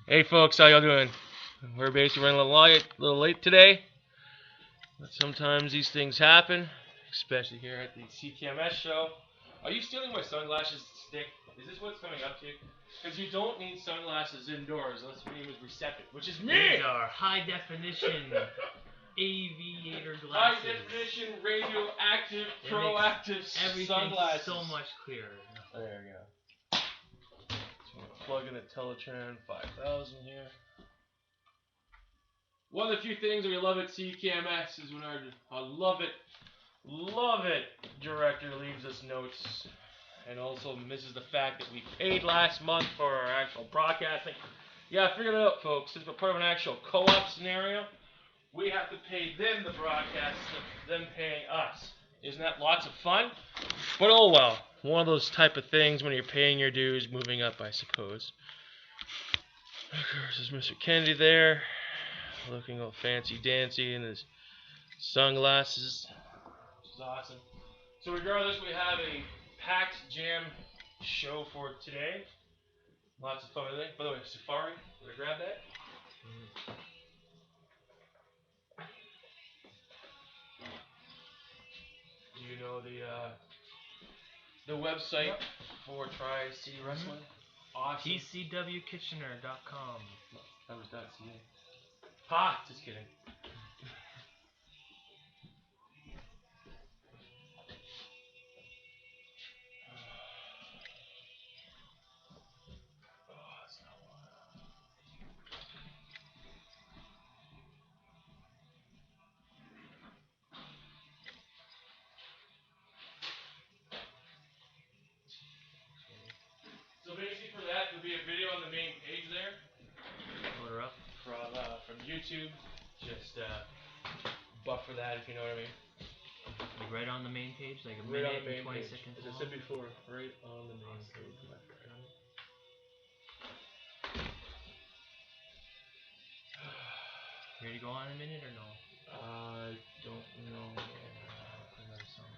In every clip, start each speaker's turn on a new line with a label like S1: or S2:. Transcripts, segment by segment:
S1: Hey folks, how y'all doing? We're basically running a little late today, but sometimes these things happen, especially here at the CTMS show. Are you stealing my sunglasses, Stick? Is this what's coming up to? Because you don't need sunglasses indoors unless your name is Receptive, which is me!
S2: These are high definition aviator glasses.
S1: High definition, radioactive, proactive sunglasses.
S2: So much clearer.
S1: There we go. So I'm going to plug in a Teletran 5000 here. One of the few things that we love at CKMS is when our love it director leaves us notes and also misses the fact that we paid last month for our actual broadcasting. Yeah, figure it out, folks. Since we're part of an actual co-op scenario, we have to pay them the broadcast instead of them paying us. Isn't that lots of fun? But oh well. One of those type of things when you're paying your dues, moving up, I suppose. Of course, there's Mr. Kennedy there, looking all fancy dancy in his sunglasses, which is awesome. So regardless, we have a packed jam show for today. Lots of fun, I think. By the way, Safari, did I grab that? Do you know the website for Tri-C Wrestling? Awesome.
S2: PCWKitchener.com.
S1: That was .ca. Ha! Just kidding. So basically for that, there'll be a video on the main page there.
S2: Load her up.
S1: From YouTube. Just buffer that if you know what I mean.
S2: Like right on the main page, like a
S1: Right
S2: minute
S1: on the main
S2: and 20
S1: page.
S2: seconds
S1: As I
S2: long.
S1: said before, right on the main page, my friend.
S2: Ready to go on in a minute or no?
S1: I don't know.
S2: Another song.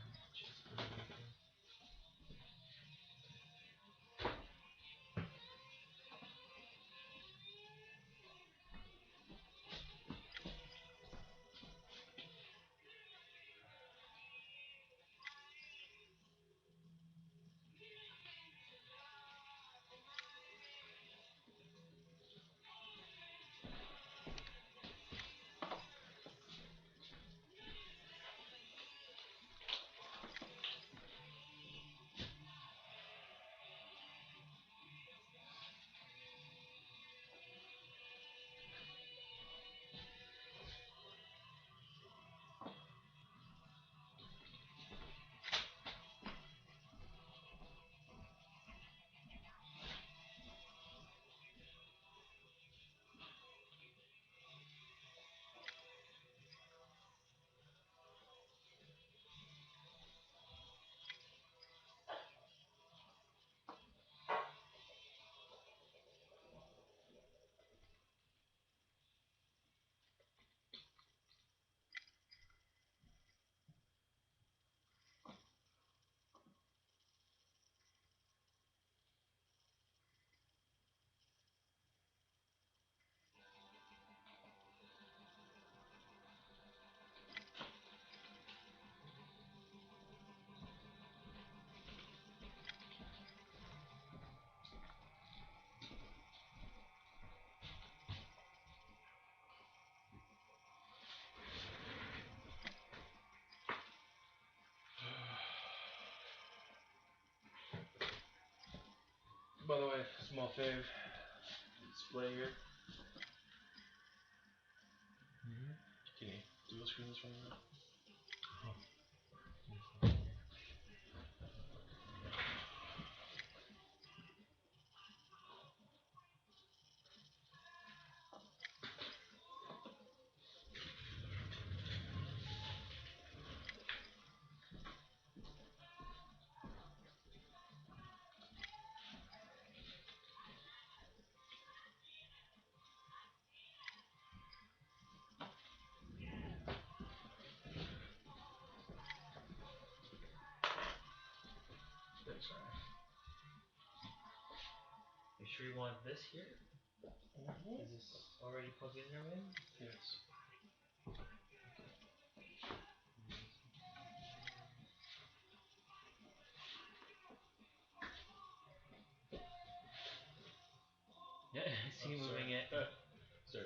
S1: By the way, small fave. Display here. Can you dual screen this one?
S2: You sure you want this here? Is this already plugged in there, man?
S1: Yes.
S2: Yeah, I see you moving it.
S1: Sorry.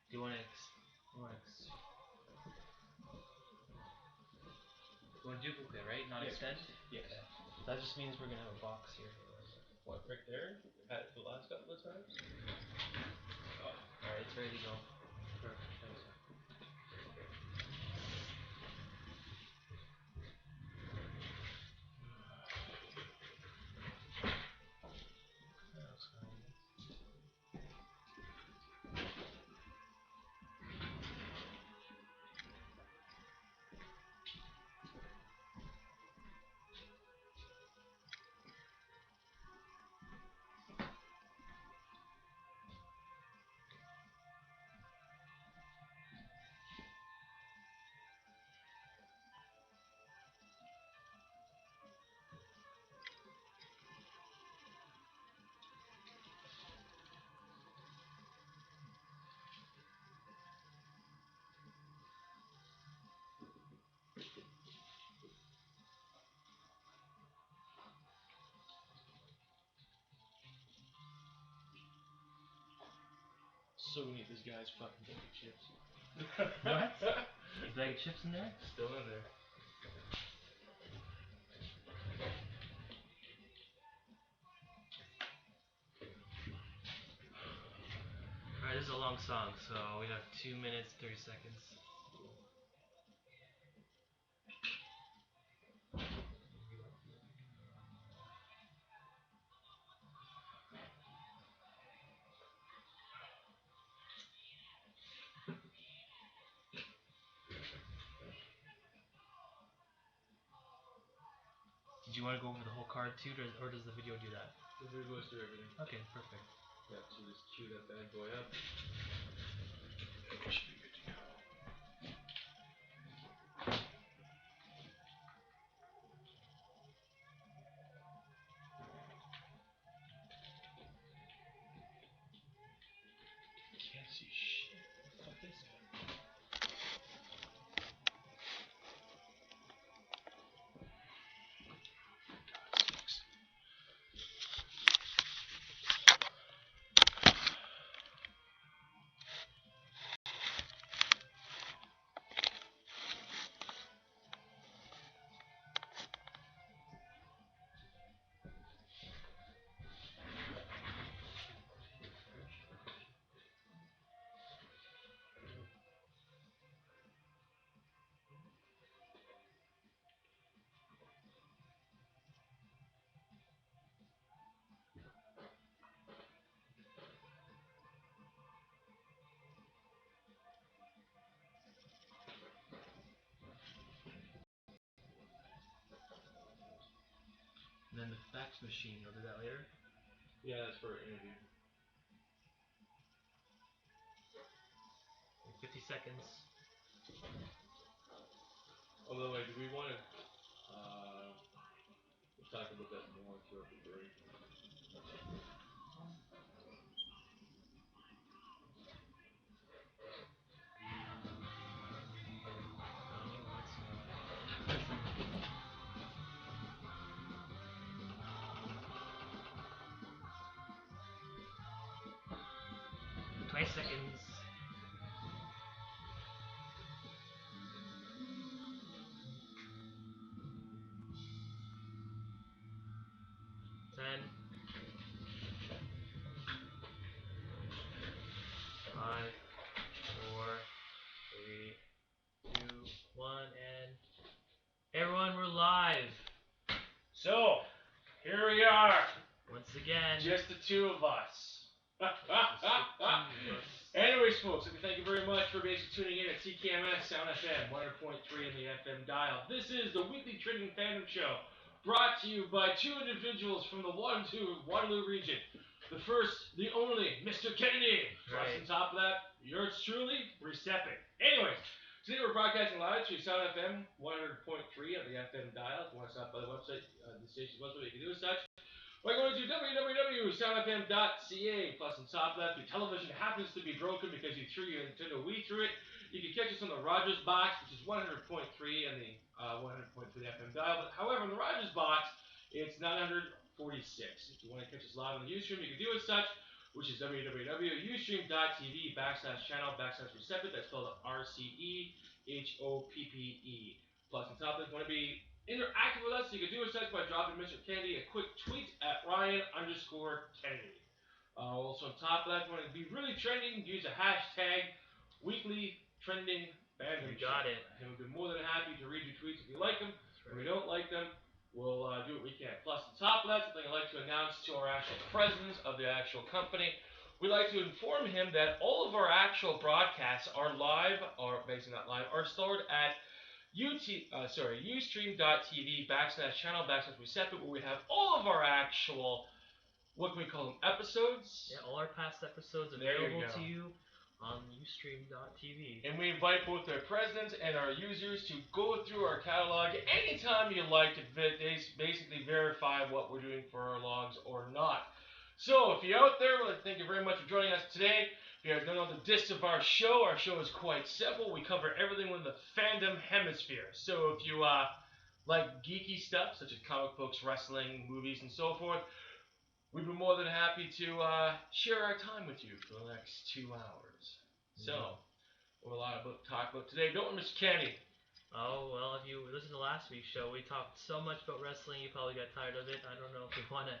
S2: Do you want to duplicate, right? Not
S1: Yes,
S2: extend?
S1: yes.
S2: Okay. That just means we're gonna have a box here.
S1: What, right there? We've had it for the last couple of times? Oh,
S2: Alright, it's ready to go.
S1: perfect. Thanks. So we need this guy's fucking bag of chips.
S2: What? Is bag of chips in there?
S1: Still in there.
S2: Alright, this is a long song, so we have 2 minutes, 30 seconds. Did you want to go over the whole card too, or does the video do that?
S1: The video goes through everything.
S2: Okay, perfect.
S1: Yeah, so just cue that bad boy up. We should be good to go. Can't see shit. What the fuck is that? God's sakes.
S2: And then the fax machine, you'll do that later?
S1: Yeah, that's for an interview.
S2: 50 seconds.
S1: Oh, by the way, do we want to talk about that more throughout the break?
S2: No, 20 seconds. Ten. 5, 4, 3, 2, 1, and everyone, we're live
S1: So, here we are.
S2: once again.
S1: Just the two of us.
S2: Just the two of us.
S1: Anyways, folks, thank you very much for basically tuning in at CKMS Sound FM 100.3 in the FM dial. This is the weekly Trading Fandom Show, brought to you by two individuals from the Waterloo region. the first, the only, Mr. Kennedy. Plus,
S2: Right.
S1: on top of that, yours truly, Recepit. Anyways, today we're broadcasting live through Sound FM 100.3 at the FM dial. If you want to stop by the website, the station's website, you can do as such. By going to www.soundfm.ca. Plus, on top of that, if your television happens to be broken because you threw your Nintendo Wii through it, you can catch us on the Rogers box, which is 100.3 and the 100.3 FM dial. But however, on the Rogers box, it's 946. If you want to catch us live on the Ustream, you can do as such, which is www.ustream.tv/channel/Recepit. That's spelled RCEHOPPE. Plus, on top of that, if you want to be interactive with us, you can do as such by dropping Mr. Kennedy a quick tweet at Ryan_Kennedy. Also, on top of that, if you want to be really trending, use a hashtag weekly trending fandom.
S2: You got it.
S1: And we'd be more than happy to read your tweets if you like them. If we don't like them, we'll do what we can. Plus, on top of that, something I'd like to announce to our actual president of the actual company. We'd like to inform him that all of our actual broadcasts are live, or basically not live, are stored at ustream.tv/channel/Recepit, where we have all of our actual, what can we call them, episodes.
S2: Yeah, all our past episodes available to you on ustream.tv.
S1: And we invite both our presidents and our users to go through our catalog anytime you like to basically verify what we're doing for our logs or not. So, if you're out there, well, thank you very much for joining us today. If you don't know the gist of our show is quite simple. We cover everything within the fandom hemisphere. So, if you like geeky stuff, such as comic books, wrestling, movies, and so forth, we'd be more than happy to share our time with you for the next 2 hours. So, what a lot of talk about today, don't we, Mr. Kennedy?
S2: Oh, well, if you listened to last week's show, we talked so much about wrestling, you probably got tired of it. I don't know if you want to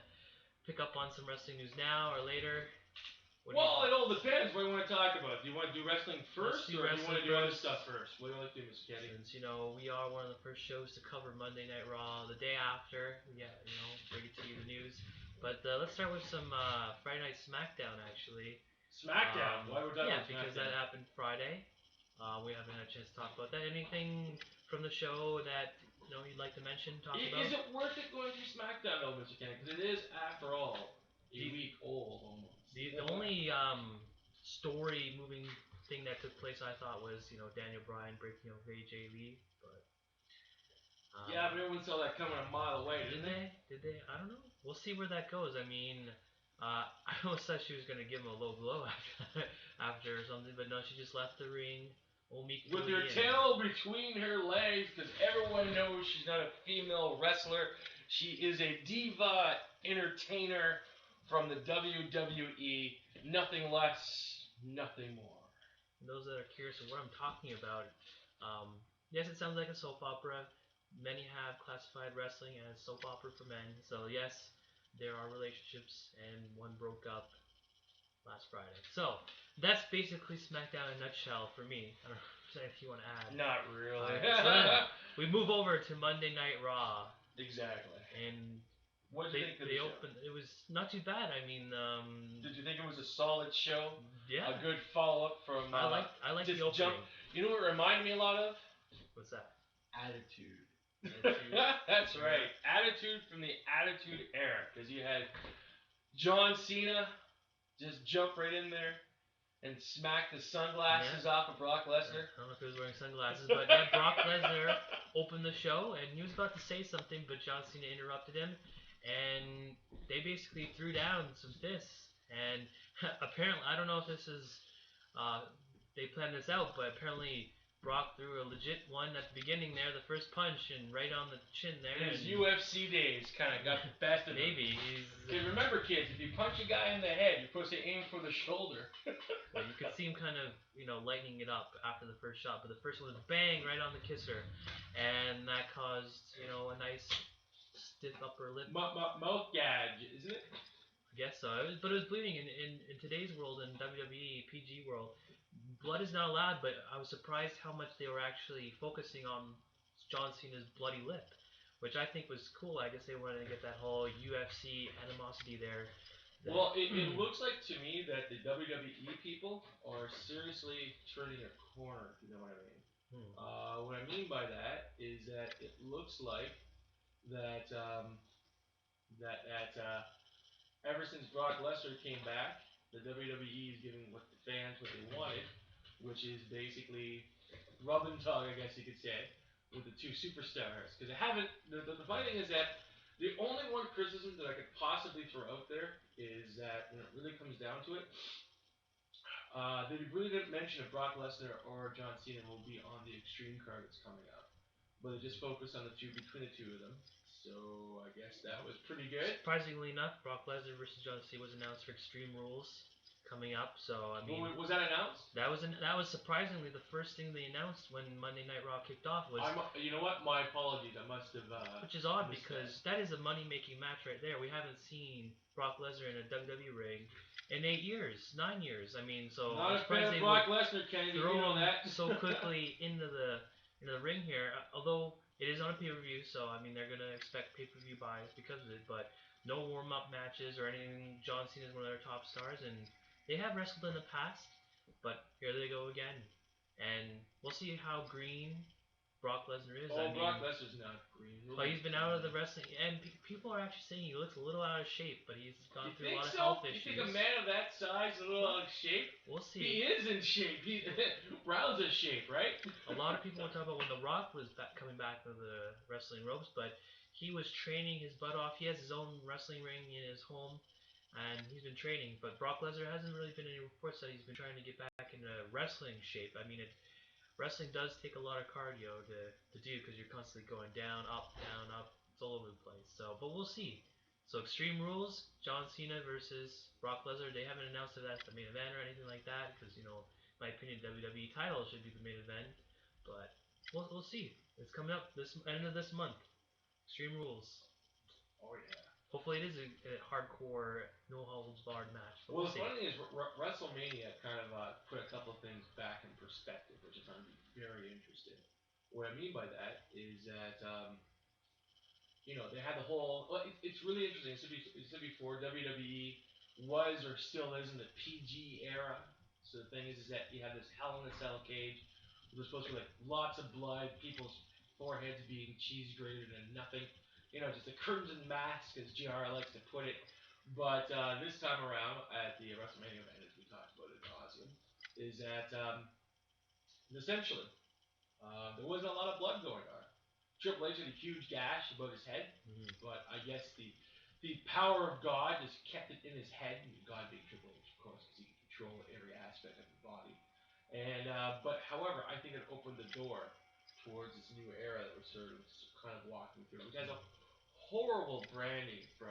S2: pick up on some wrestling news now or later.
S1: Well, it all depends. What do you want to talk about? Do you want to do wrestling first, or do you want to do other
S2: first.
S1: stuff first? What do you like to do, Mr. Kennedy?
S2: Since, we are one of the first shows to cover Monday Night Raw the day after, bring it to you the news. But let's start with some Friday Night SmackDown, actually.
S1: SmackDown? Why we're done with
S2: because that happened Friday. We haven't had a chance to talk about that. Anything from the show that you'd like to mention, talk about?
S1: Is it worth it going through SmackDown, though, Mr. Kennedy? Because it is, after all, a week old almost.
S2: The only story-moving thing that took place, I thought, was Daniel Bryan breaking up AJ Lee, but
S1: yeah, but everyone saw that coming a mile away, didn't they?
S2: Did they? I don't know. We'll see where that goes. I mean, I almost thought she was gonna give him a low blow after or something, but no, she just left the ring.
S1: With her tail between her legs, because everyone knows she's not a female wrestler. She is a diva entertainer from the WWE. Nothing less, nothing more.
S2: And those that are curious of what I'm talking about, yes, it sounds like a soap opera. Many have classified wrestling as soap opera for men. So yes, there are relationships, and one broke up last Friday. So that's basically SmackDown in a nutshell for me. I don't know if there's anything you want to add.
S1: Not really.
S2: So we move over to Monday Night Raw.
S1: Exactly.
S2: And
S1: what did you think of the show?
S2: It was not too bad. I mean,
S1: did you think it was a solid show?
S2: Yeah.
S1: A good follow-up from.
S2: I like the opening.
S1: You know what it reminded me a lot of?
S2: What's that?
S1: Attitude. That's right. Attitude from the Attitude Era, because you had John Cena just jump right in there and smack the sunglasses off of Brock Lesnar.
S2: I don't know if he was wearing sunglasses, but yeah, Brock Lesnar opened the show, and he was about to say something, but John Cena interrupted him, and they basically threw down some fists. And apparently, I don't know if this is they planned this out, but apparently Brock threw a legit one at the beginning there, the first punch, and right on the chin there.
S1: His UFC days kind of got the best of him.
S2: Maybe.
S1: Because remember, kids, if you punch a guy in the head, you're supposed to aim for the shoulder.
S2: Well, you could see him kind of, lightening it up after the first shot, but the first one was bang right on the kisser, and that caused, a nice stiff upper lip.
S1: Mouth gouge, isn't it?
S2: I guess so. But it was bleeding in today's world, in WWE PG world. Blood is not allowed, but I was surprised how much they were actually focusing on John Cena's bloody lip, which I think was cool. I guess they wanted to get that whole UFC animosity there.
S1: Well, it looks like to me that the WWE people are seriously turning a corner, if you know what I mean. What I mean by that is that it looks like that ever since Brock Lesnar came back, the WWE is giving what the fans what they wanted, which is basically rub and tug, I guess you could say, with the two superstars. Because I haven't. The funny thing is that the only one criticism that I could possibly throw out there is that when it really comes down to it, they really didn't mention if Brock Lesnar or John Cena will be on the Extreme card that's coming up, but they just focused on the feud between the two of them. So I guess that was pretty good.
S2: Surprisingly enough, Brock Lesnar versus John Cena was announced for Extreme Rules coming up. So I mean,
S1: Was that announced?
S2: that was surprisingly the first thing they announced when Monday Night Raw kicked off was.
S1: You know what? My apologies. I must have.
S2: Which is odd because that is a money-making match right there. We haven't seen Brock Lesnar in a WWE ring in 8 years, 9 years. I mean, so
S1: Not
S2: I'm
S1: a
S2: surprised
S1: fan
S2: they
S1: of Brock
S2: would
S1: Lesnar, Kennedy.
S2: throw
S1: You know
S2: him
S1: that.
S2: so quickly into the ring here. Although it is on a pay-per-view, so I mean they're gonna expect pay-per-view buys because of it. But no warm-up matches or anything. John Cena is one of their top stars, and they have wrestled in the past, but here they go again. And we'll see how green Brock Lesnar is.
S1: Oh, Brock Lesnar's not green.
S2: But he's been out of the wrestling, and people are actually saying he looks a little out of shape, but he's gone through a lot of health issues.
S1: You think a man of that size is a little out of shape?
S2: We'll see.
S1: He is in shape. Brown's in shape, right?
S2: A lot of people were talking about when The Rock was coming back to the wrestling ropes, but he was training his butt off. He has his own wrestling ring in his home, and he's been training. But Brock Lesnar hasn't really been any reports that he's been trying to get back into wrestling shape. I mean, wrestling does take a lot of cardio to do because you're constantly going down, up, it's all over the place. So, but we'll see. So Extreme Rules, John Cena versus Brock Lesnar. They haven't announced if that's the main event or anything like that because in my opinion, WWE title should be the main event. But we'll see. It's coming up this end of this month. Extreme Rules.
S1: Oh yeah.
S2: Hopefully it is a hardcore, no holds barred match.
S1: Well, the funny thing is, WrestleMania kind of put a couple of things back in perspective, which I found to be very interesting. What I mean by that is that, they had the whole. Well, it's really interesting. I said before, WWE was or still is in the PG era. So the thing is that you have this Hell in a Cell cage. There's supposed to be like lots of blood, people's foreheads being cheese grated and nothing. Just a crimson mask, as JR likes to put it. But this time around at the WrestleMania event, as we talked about it, Austin, is that essentially there wasn't a lot of blood going on. Triple H had a huge gash above his head, but I guess the power of God just kept it in his head. And God being Triple H, of course, because he can control every aspect of the body. And but however, I think it opened the door towards this new era that we're sort of kind of walking through, which has a horrible branding from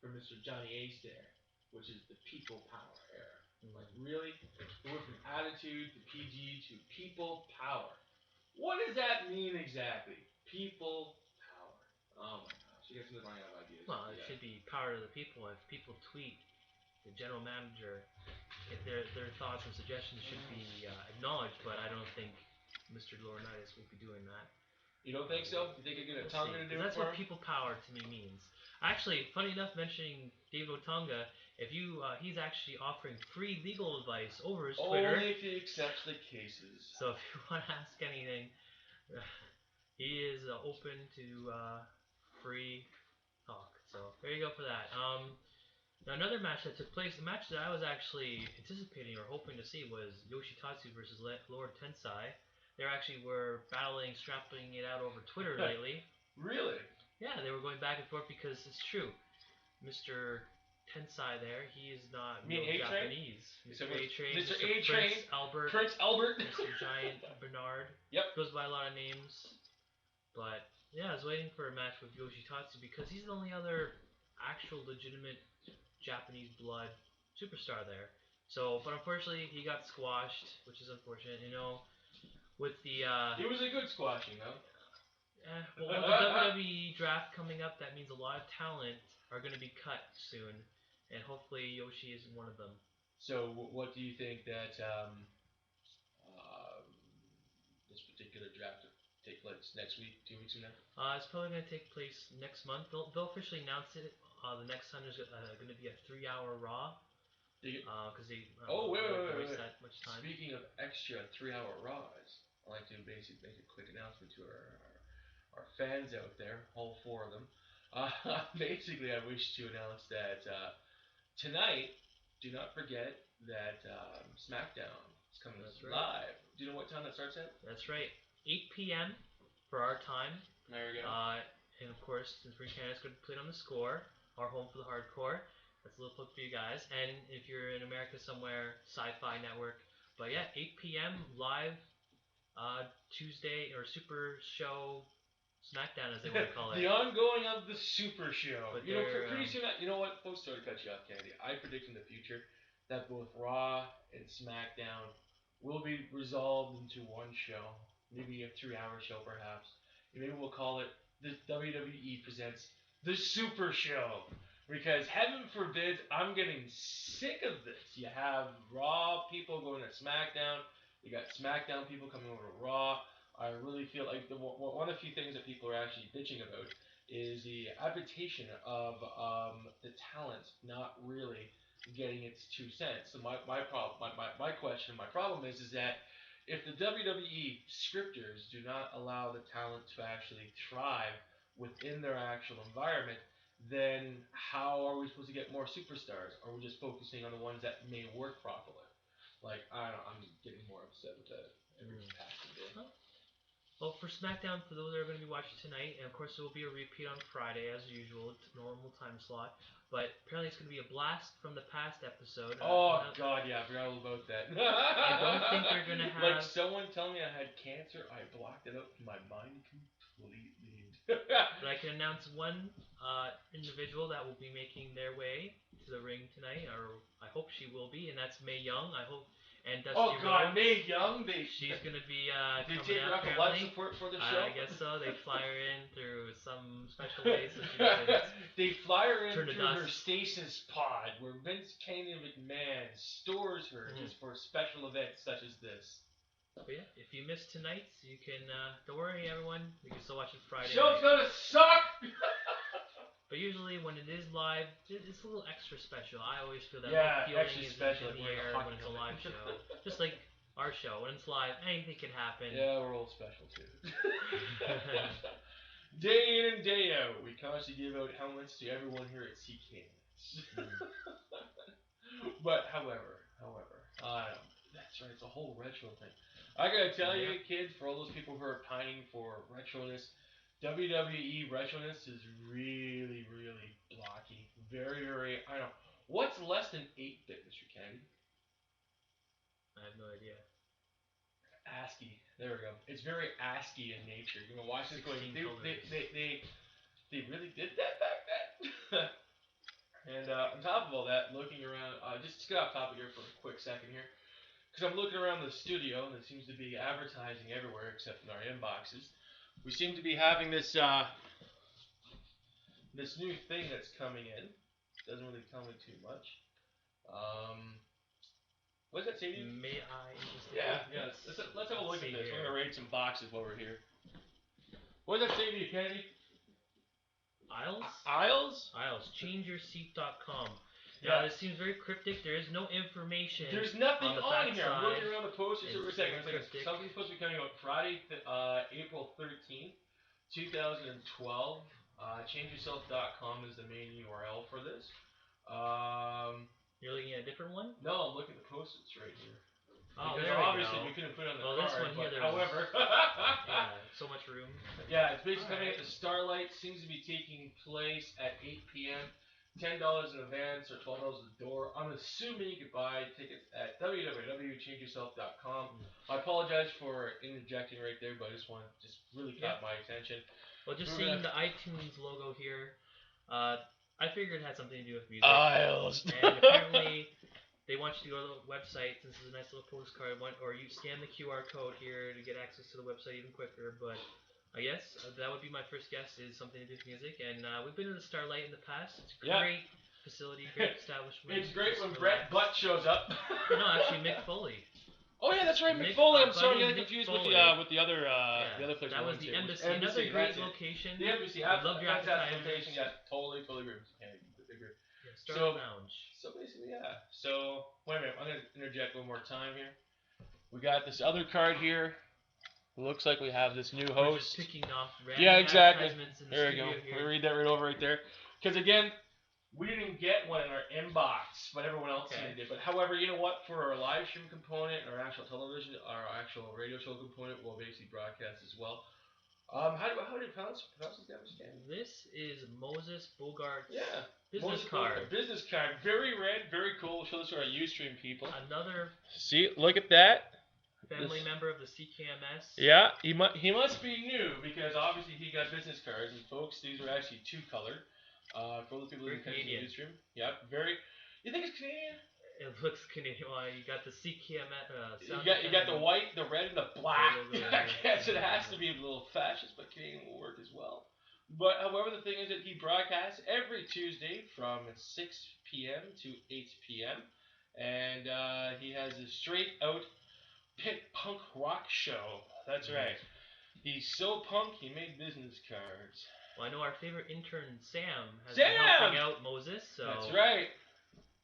S1: from Mr. Johnny Ace there, which is the people power era. Like really, we went from attitude to PG to people power. What does that mean exactly? People power. Oh my gosh, you guys are running out of ideas.
S2: Well, it should be power to the people. If people tweet the general manager, if their thoughts and suggestions should be acknowledged, but I don't think Mr. Laurinaitis will be doing that.
S1: You don't think so? You think you're gonna Tonga to do it?
S2: That's what people power to me means. Actually, funny enough, mentioning Dave Otunga, he's actually offering free legal advice over his Twitter.
S1: Only if he accepts the cases.
S2: So if you want to ask anything, he is open to free talk. So there you go for that. Now another match that took place, the match that I was actually anticipating or hoping to see was Yoshitatsu versus Lord Tensai. They actually were battling, strapping it out over Twitter lately.
S1: Really?
S2: Yeah, they were going back and forth because it's true. Mr. Tensai there, he is not real Japanese. Mr. A-Train,
S1: Mr. A-Train,
S2: Prince Albert,
S1: Mr.
S2: Giant Bernard.
S1: Yep.
S2: Goes by a lot of names. But yeah, I was waiting for a match with Yoshitatsu because he's the only other actual legitimate Japanese blood superstar there. So, but unfortunately, he got squashed, which is unfortunate. With the
S1: it was a good squashing, though.
S2: Well, with the WWE draft coming up, that means a lot of talent are going to be cut soon, and hopefully Yoshi isn't one of them.
S1: So, what do you think that this particular draft will take place next week, 2 weeks from now?
S2: It's probably going to take place next month. They'll officially announce it. The next time there's going to be a 3-hour Raw. Because they
S1: wait.
S2: waste that much time.
S1: Speaking of extra 3-hour Raws, I'd like to basically make a quick announcement to our fans out there, all 4 of them. Basically, I wish to announce that tonight, do not forget that SmackDown is coming
S2: That's right.
S1: live. Do you know what time that starts at?
S2: That's right. 8 p.m. for our time.
S1: There we go.
S2: And of course, since we're in Canada, it's going to be played on the Score, our home for the hardcore. That's a little plug for you guys. And if you're in America somewhere, Sci-Fi Network. But yeah, 8 p.m. live Tuesday or Super Show SmackDown, as they want to call it.
S1: The ongoing of the Super Show.
S2: But
S1: You know,
S2: they're,
S1: pretty soon. You know what? Folks, sorry to cut you off, Kennedy. I predict in the future that both Raw and SmackDown will be resolved into one show, maybe a 3-hour show, perhaps. And maybe we'll call it the WWE presents the Super Show. Because heaven forbid, I'm getting sick of this. You have Raw people going to SmackDown. You got SmackDown people coming over to Raw. I really feel like one of the few things that people are actually bitching about is the adaptation of the talent not really getting its 2 cents. So my question, my problem is that if the WWE scripters do not allow the talent to actually thrive within their actual environment, then how are we supposed to get more superstars? Are we just focusing on the ones that may work properly? Like, I don't know, I'm getting more upset with that every passing day.
S2: Well, for SmackDown, for those that are going to be watching tonight, and of course there will be a repeat on Friday as usual, it's a normal time slot. But apparently it's going to be a blast from the past episode.
S1: Oh God, yeah, I forgot all about that.
S2: I don't think they're going to have.
S1: Like someone tell me I had cancer, I blocked it out from my mind completely.
S2: But I can announce one individual that will be making their way to the ring tonight, or I hope she will be, and that's Mae Young. I hope. And Dusty
S1: God,
S2: Rhodes,
S1: Mae Young,
S2: she's gonna be
S1: they
S2: coming
S1: take her
S2: out
S1: up for life
S2: apparently.
S1: support for the show.
S2: I guess so. They fly her in through some special way so she doesn't
S1: they fly her in
S2: turn to
S1: through her
S2: dust.
S1: stasis pod where Vince Kennedy McMahon stores her just for special events such as this.
S2: But yeah, if you missed tonight, you can don't worry everyone, you can still watch it Friday
S1: Show's
S2: night.
S1: gonna suck.
S2: But usually when it is live, it's a little extra special. I always feel that
S1: feeling
S2: extra
S1: is
S2: special
S1: in
S2: in the air when it's a live show. Just like our show, when it's live, anything can happen.
S1: Yeah, we're all special too. Day in and day out, we constantly give out helmets to everyone here at CKMS. But however, that's right, it's a whole retro thing. I gotta tell you, kids, for all those people who are pining for retroness, WWE retroness is really, really blocky. Very, very. I don't know. What's less than 8-bit, Mr. Kennedy?
S2: I have no idea.
S1: ASCII. There we go. It's very ASCII in nature. You know, watch this going. They really did that back then. And on top of all that, looking around, just to get off topic here for a quick second here, because I'm looking around the studio and there seems to be advertising everywhere except in our inboxes. We seem to be having this this new thing that's coming in. Doesn't really tell me too much. What does that say to you?
S2: May I?
S1: Yeah. Let's have a look at this. We're gonna raid some boxes while we're here. What does that say to you, Kennedy?
S2: Aisles? Changeyourseat.com. Now, this seems very cryptic. There is no information.
S1: There's nothing on here. I'm looking around the posters for a second. Something's supposed to be coming out Friday, April 13th, 2012. Changeyourself.com is the main URL for this.
S2: You're looking at a different one?
S1: No, I'm looking at the post-its right here.
S2: Oh,
S1: because
S2: there
S1: obviously
S2: we go.
S1: We couldn't put it on the
S2: card. This one here,
S1: however.
S2: Yeah, so much room.
S1: Yeah, it's basically coming at the Starlight. Seems to be taking place at 8 p.m. $10 in advance or $12 at the door. I'm assuming you could buy tickets at www.changeyourself.com. I apologize for interjecting right there, but I just really caught my attention.
S2: Well, just seeing the iTunes logo here, I figured it had something to do with music.
S1: Aisles.
S2: And apparently, they want you to go to the website. This is a nice little postcard, or you scan the QR code here to get access to the website even quicker. But I guess that would be my first guess, is something to do with music. And we've been to the Starlight in the past. It's a great facility, great establishment.
S1: It's great when Brett Butt shows up.
S2: No, actually, Mick Foley.
S1: Oh yeah, that's right, Mick Foley. I'm sorry, I'm getting confused with the other place.
S2: That was the Embassy. Another great location.
S1: The Embassy.
S2: I love your
S1: fantastic location. Yeah, totally agree.
S2: Starlight Lounge.
S1: So basically, yeah. So wait a minute, I'm gonna interject one more time here. We got this other card here. looks like we have this new
S2: We're just
S1: host.
S2: picking off random
S1: Yeah, exactly.
S2: advertisements in the
S1: There we go.
S2: studio
S1: Let me
S2: here.
S1: read that right over right there. Because again, we didn't get one in our inbox, but everyone else did. But however, you know what? For our live stream component, our actual television, our actual radio show component, we'll basically broadcast as well. How do you pronounce his name again?
S2: This is Moses Bogart's
S1: Yeah.
S2: business card.
S1: Business card. Very red, very cool. We'll show this to our Ustream people.
S2: Another
S1: See, look at that.
S2: family member of the CKMS.
S1: Yeah, he must be new because obviously he got business cards. And folks, these are actually two colored. For the people who can see the Ustream. Yeah, very. You think it's Canadian?
S2: It looks Canadian. Well, you got the CKMS.
S1: You got the white, the red, and the black. I guess it has to be a little fascist, but Canadian will work as well. But however, the thing is that he broadcasts every Tuesday from 6 p.m. to 8 p.m. And he has a straight out pit punk rock show. That's right. He's so punk, he made business cards.
S2: Well, I know our favorite intern, Sam, has been helping out Moses. So.
S1: That's right.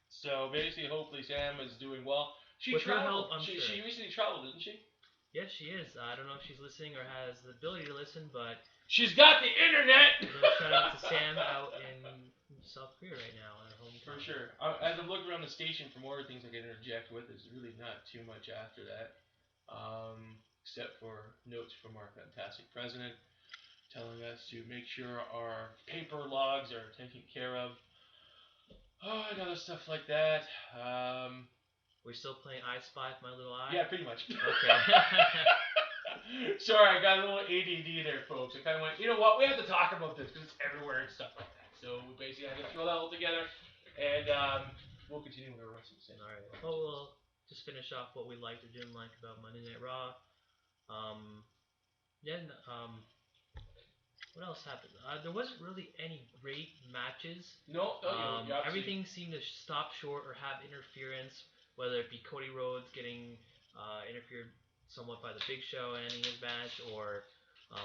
S1: So basically, hopefully Sam is doing well. She traveled. She recently traveled, didn't she?
S2: Yes, she is. I don't know if she's listening or has the ability to listen, but
S1: she's got the internet.
S2: Shout out to Sam out in South Korea right now, in her hometown.
S1: For sure. As I'm looking around the station for more things I can interject with, there's really not too much after that, except for notes from our fantastic president telling us to make sure our paper logs are taken care of. Oh, and other stuff like that.
S2: We're still playing I Spy with My Little Eye?
S1: Yeah, pretty much.
S2: Okay.
S1: Sorry, I got a little ADD there, folks. I kind of went, you know what, we have to talk about this because it's everywhere and stuff like that. So we basically have to throw that all together, and we'll continue with the rest of the same.
S2: Alright, well, we'll just finish off what we liked or didn't like about Monday Night Raw. What else happened? There wasn't really any great matches.
S1: No,
S2: everything seemed to stop short or have interference, whether it be Cody Rhodes getting interfered somewhat by the Big Show and ending his match, or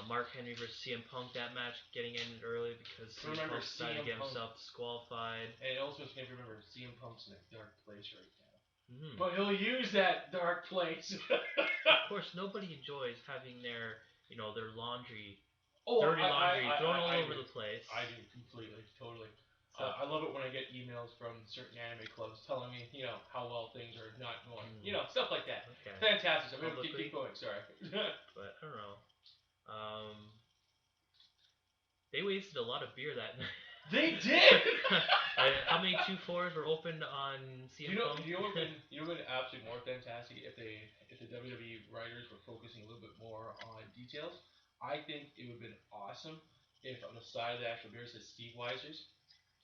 S2: Mark Henry versus CM Punk, that match getting ended early because CM Punk decided to get himself disqualified.
S1: And also, if you remember, CM Punk's in a dark place right now. Mm-hmm. But he'll use that dark place.
S2: Of course, nobody enjoys having their laundry. Dirty laundry thrown all over the place.
S1: I do completely, totally. So, I love it when I get emails from certain anime clubs telling me, how well things are not going. Stuff like that. Okay. Fantastic. I'm going to keep going. Sorry.
S2: But I don't know. They wasted a lot of beer that night.
S1: They did.
S2: How many 2-4s were opened on CM Punk?
S1: You know what would been absolutely more fantastic if the WWE writers were focusing a little bit more on details. I think it would have been awesome if on the side of the actual beer says Steve Weiser's.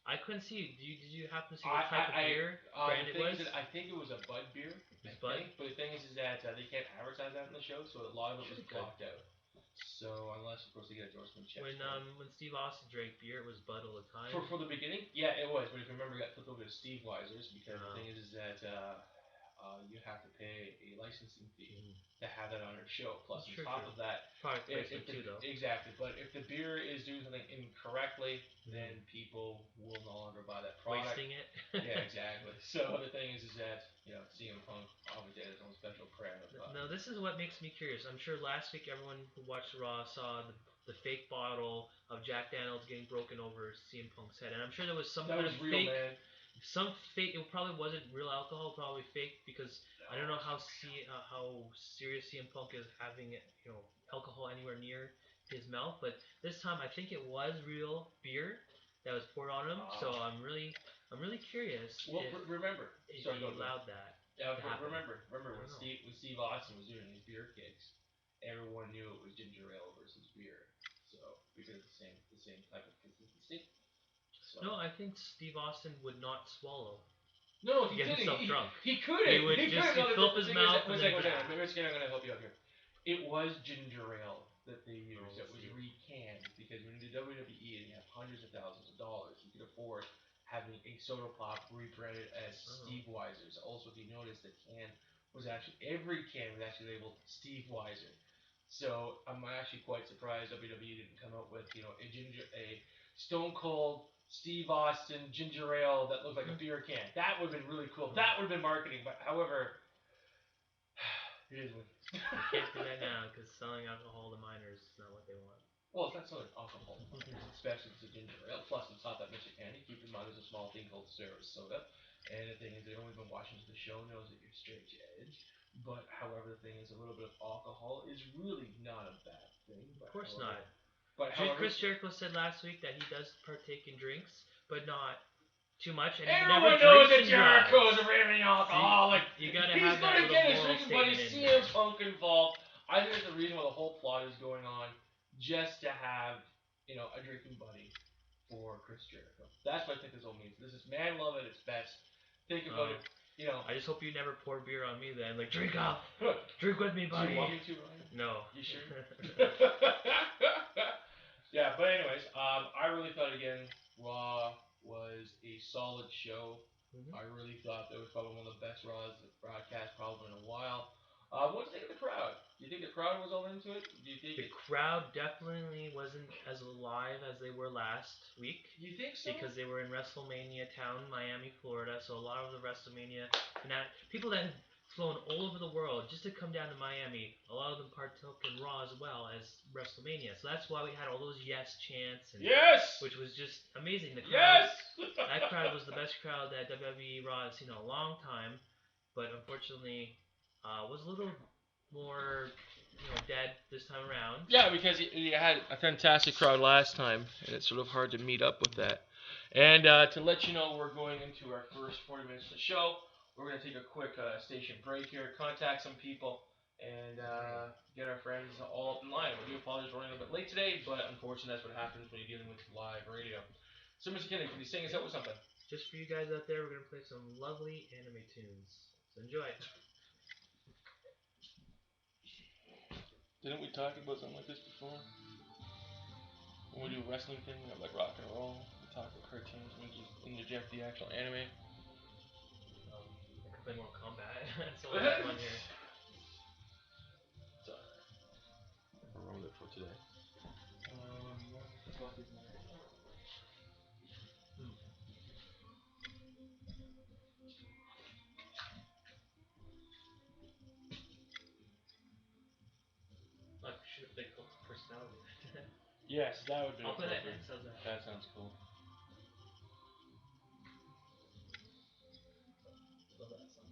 S2: I couldn't see. Did you happen to see what type of beer brand it was?
S1: I think it was a Bud beer.
S2: Bud?
S1: But the thing is that they can't advertise that in the show, so a lot of it was blocked out. So unless of course they get endorsement checks.
S2: When Steve Austin drank beer, it was Bud all the time.
S1: For the beginning, yeah, it was. But if you remember, it got flipped over to Steve Weiser's because the thing is that you have to pay a licensing fee to have that on your show. Plus, on top of that, exactly. But if the beer is doing something incorrectly, then people will no longer buy that product.
S2: Wasting it.
S1: Yeah, exactly. So the thing is that CM Punk obviously has his own special brand.
S2: No, this is what makes me curious. I'm sure last week everyone who watched Raw saw the fake bottle of Jack Daniels getting broken over CM Punk's head, and I'm sure there was some kind of
S1: real,
S2: fake.
S1: Man.
S2: Some fake. It probably wasn't real alcohol. Probably fake because I don't know how serious CM Punk is having alcohol anywhere near his mouth. But this time I think it was real beer that was poured on him. So I'm really curious.
S1: Well, remember,
S2: if he allowed that.
S1: Remember when Steve Austin was doing these beer kicks, everyone knew it was ginger ale versus beer. So because it's the same type of consistency. So.
S2: No, I think Steve Austin would not swallow.
S1: No,
S2: to get himself drunk.
S1: He couldn't.
S2: He would just fill up his mouth.
S1: I'm going to help you out here. It was ginger ale that they used that was recanned because when you do WWE and you have hundreds of thousands of dollars, you can afford having a soda pop rebranded as Steve Weiser's. Also, if you notice, the can was actually every can was actually labeled Steve Weiser. So I'm actually quite surprised WWE didn't come up with a Stone Cold Steve Austin ginger ale that looked like a beer can. That would have been really cool. That would have been marketing. But however, It is what it is.
S2: You can't do that now because selling alcohol to minors is not what they want.
S1: Well, it's not selling alcohol, especially if it's a ginger ale. Plus, it's not that much of candy. Keep in mind, there's a small thing called Sarasota. And the thing is, anyone who's been watching the show knows that you're straight edge. But, however, the thing is, a little bit of alcohol is really not a bad thing.
S2: Of course not.
S1: But however,
S2: Chris Jericho said last week that he does partake in drinks, but not too much, and he
S1: everyone
S2: never
S1: knows
S2: drinks
S1: that
S2: and drives.
S1: Jericho's a raving alcoholic.
S2: You gotta
S1: He's
S2: have that
S1: gonna
S2: little
S1: get his
S2: moral
S1: drinking buddy
S2: statement in there.
S1: CM Punk involved. I think that's the reason why the whole plot is going on, just to have, a drinking buddy for Chris Jericho. That's what I think this all means. This is man love at its best. Think about it.
S2: I just hope you never pour beer on me then. Like, drink up. Drink with me, buddy.
S1: Do you want me to, Ryan?
S2: No.
S1: You sure? Yeah, but anyways, I really thought, again, Raw was a solid show.
S2: Mm-hmm.
S1: I really thought that was probably one of the best Raws broadcast probably in a while. What do you think of the crowd? Do you think the crowd was all into it? Do you think
S2: the crowd definitely wasn't as alive as they were last week?
S1: You think so?
S2: Because they were in WrestleMania town, Miami, Florida. So a lot of the WrestleMania people that had flown all over the world just to come down to Miami, a lot of them partook in Raw as well as WrestleMania. So that's why we had all those yes chants. And
S1: yes!
S2: Which was just amazing. The crowd,
S1: yes!
S2: That crowd was the best crowd that WWE Raw has seen in a long time. But unfortunately, was a little more dead this time around.
S1: Yeah, because you had a fantastic crowd last time, and it's sort of hard to meet up with that. And to let you know, we're going into our first 40 minutes of the show. We're going to take a quick station break here, contact some people, and get our friends all up in line. We do apologize for running a little bit late today, but unfortunately that's what happens when you're dealing with live radio. So, Mr. Kennedy, can you sing us out with something?
S2: Just for you guys out there, we're going to play some lovely anime tunes. So enjoy.
S1: Didn't we talk about something like this before? When we do a wrestling thing, we have like rock and roll, we talk about cartoons, we just interject the actual anime.
S2: I can play Mortal Kombat. That's all I have on here.
S1: It's alright. I ruined it for today. What the fuck is that?
S2: I should have played Cult's Personality.
S1: Yes, that would be
S2: I'll play that
S1: appropriate.
S2: next. How's that?
S1: That sounds cool.
S2: Love that song.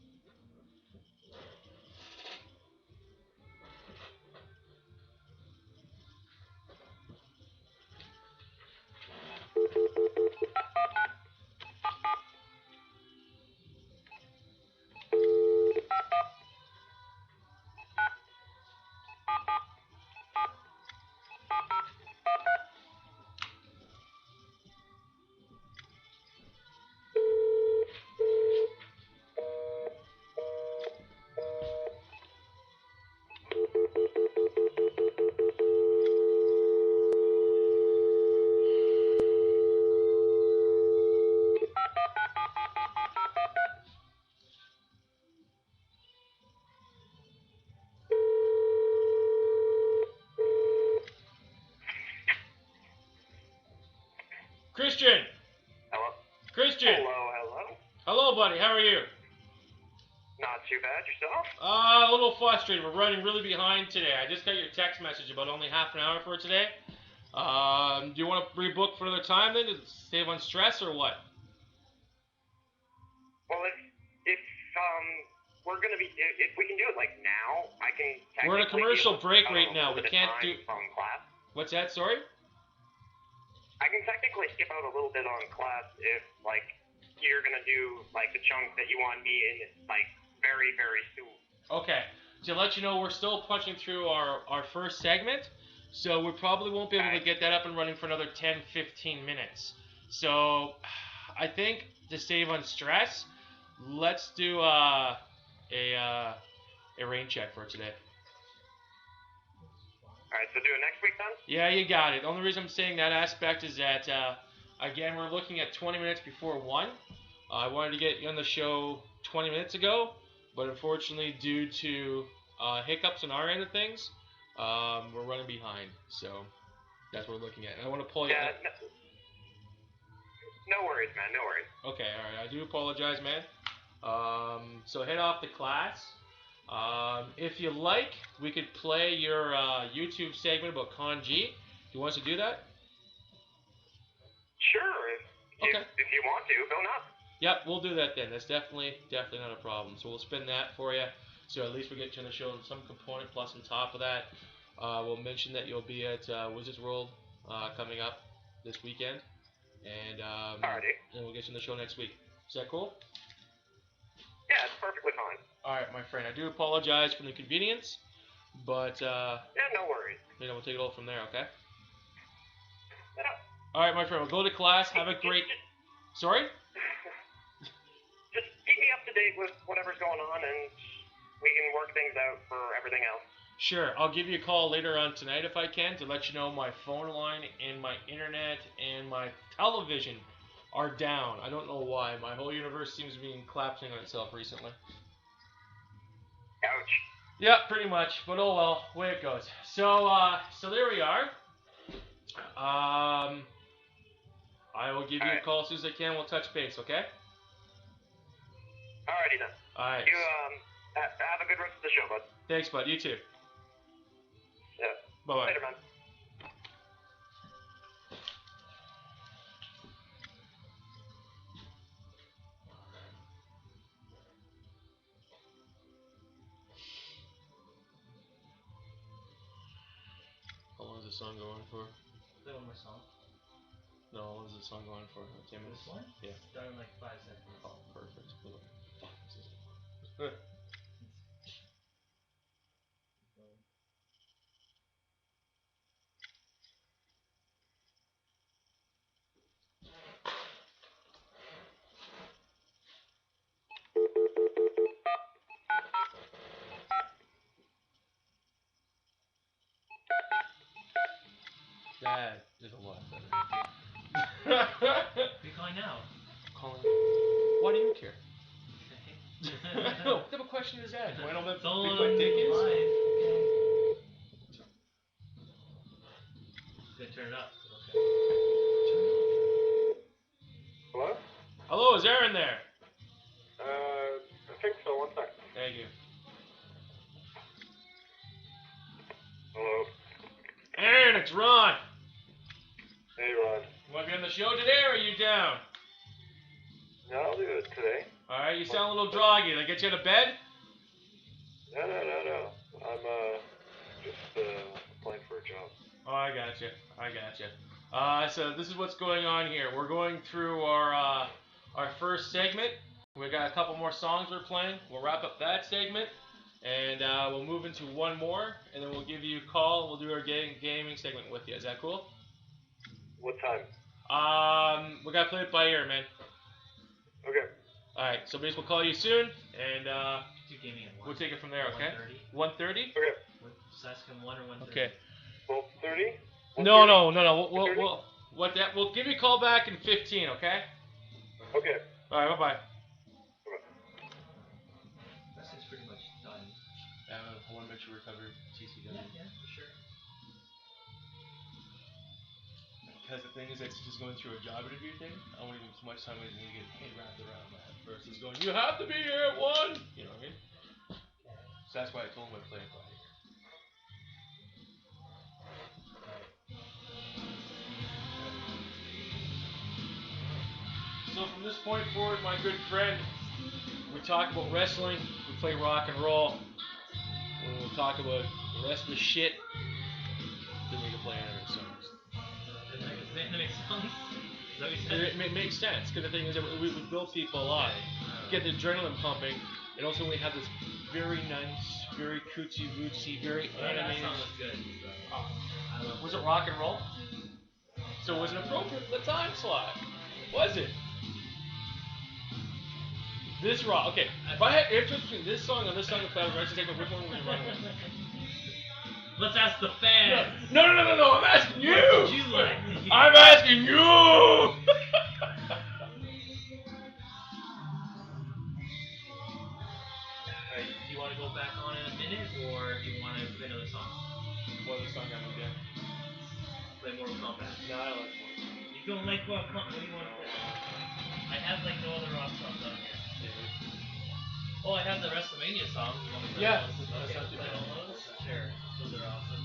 S1: Christian!
S3: Hello?
S1: Christian!
S3: Hello?
S1: Hello, buddy, how are you?
S3: Not too bad, yourself?
S1: A little frustrated. We're running really behind today. I just got your text message about only half an hour for today. Do you want to rebook for another time then to save on stress or what?
S3: Well, if we're gonna be, if we can do it like now, I can.
S1: We're in a commercial break right now. We can't do.
S3: From class.
S1: What's that? Sorry?
S3: I can technically skip out a little bit on class if like you're gonna do like the chunk that you want me in like very very soon.
S1: Okay. To let you know, we're still punching through our first segment, so we probably won't be able to get that up and running for another 10-15 minutes. So, I think to save on stress, let's do a rain check for today.
S3: Alright, so do it next week then?
S1: Yeah, you got it. The only reason I'm saying that aspect is that, again, we're looking at 20 minutes before 1. I wanted to get you on the show 20 minutes ago, but unfortunately, due to hiccups on our end of things, we're running behind. So that's what we're looking at. And I want to pull you.
S3: Yeah, no worries, man. No worries.
S1: Okay, all right. I do apologize, man. So head off to class. If you like, we could play your YouTube segment about Kanji. You want us to do that?
S3: Sure, if you want to, go nuts.
S1: Yep, we'll do that then. That's definitely not a problem. So we'll spin that for you. So at least we get you on the show in some component. Plus, on top of that, we'll mention that you'll be at Wizards World coming up this weekend, and we'll get you on the show next week. Is that cool?
S3: Yeah, it's perfectly fine.
S1: All right, my friend. I do apologize for the inconvenience, but
S3: yeah, no worries.
S1: We'll take it all from there. Okay.
S3: Yeah.
S1: All right, my friend. We'll go to class. Have a great. Sorry.
S3: Just keep me up to date with whatever's going on, and we can work things out for everything else.
S1: Sure, I'll give you a call later on tonight if I can to let you know my phone line and my internet and my television are down. I don't know why. My whole universe seems to be collapsing on itself recently.
S3: Ouch.
S1: Yeah, pretty much. But oh well, way it goes. So there we are. I will give you a call as soon as I can. We'll touch base, okay?
S3: Alrighty then.
S1: Alright.
S3: You have a good rest of the show, bud.
S1: Thanks, bud. You too.
S3: Yeah.
S1: Bye-bye.
S3: Later, man.
S1: How long is the song going for?
S2: Play one more song.
S1: No, how long is the song going for? 10 minutes?
S2: This one?
S1: Yeah.
S2: It's done in like 5 seconds.
S1: Oh, perfect. That is a lot better.
S2: Who you calling now?
S1: Calling. Why do you care? No, what type of question is that? Do I know that big my dick is?
S2: Okay. Gonna turn it up. Okay.
S3: Hello?
S1: Hello, is Aaron there?
S3: I think so. One sec.
S1: Thank you.
S3: Hello.
S1: Aaron, it's Ron.
S3: Hey, Ron.
S1: You want to be on the show today, or are you down?
S3: No, I'll do it today.
S1: All right, you sound a little groggy. Did I get you out of bed?
S3: No. I'm just applying for a job.
S1: Oh, I got you. So this is what's going on here. We're going through our first segment. We got a couple more songs we're playing. We'll wrap up that segment, and we'll move into one more, and then we'll give you a call. We'll do our gaming segment with you. Is that cool?
S3: What time?
S1: We gotta play it by ear, man.
S3: Okay.
S1: All right. So basically, we'll call you soon, and
S2: Do gaming at 1.
S1: we'll take it from there. Okay.
S2: 1:30.
S1: 1:30.
S3: Okay.
S2: Just ask him 1 or 1:30.
S1: Okay.
S3: 12:30?
S1: No. We'll give you a call back in 15. Okay.
S3: Okay.
S1: All right. Bye.
S2: This is pretty much done.
S1: I want to make sure we cover TCW.
S2: Yeah, for sure.
S1: Because the thing is, it's just going through a job interview thing. I don't want to give too much time when you get head wrapped around that. Versus going, you have to be here at 1. You know what I mean? So that's why I told him I'd play it by ear. So from this point forward, my good friend, we talk about wrestling, we play rock and roll, and we'll talk about the rest of the shit, then we can play anime songs.
S2: Anime songs? Is that what you said?
S1: It makes sense, because the thing is that we build people a lot, get the adrenaline pumping, and also we have this very nice, very cootsy-wootsy, very animated...
S2: That song was good. So.
S1: Was it rock and roll? So it was it appropriate for the time slot? Was it? This rock, okay. If I had interest between this song and this song if I was wrestling segment, which one would you run with?
S2: Let's ask the fans.
S1: No, I'm asking you!
S2: What would you like?
S1: I'm asking you!
S2: Alright, do you want to go back on in a minute, or do you want to play another song?
S1: What other song I'm gonna get?
S2: Play Mortal Kombat.
S1: No, I don't like more.
S2: You don't like what do you want to play? I have like no other rock songs on here. Oh, I have the WrestleMania songs. You want me to
S1: Yeah.
S2: Okay,
S1: That's not
S2: we'll
S1: too
S2: play
S1: bad.
S2: all those. Sure, those are awesome.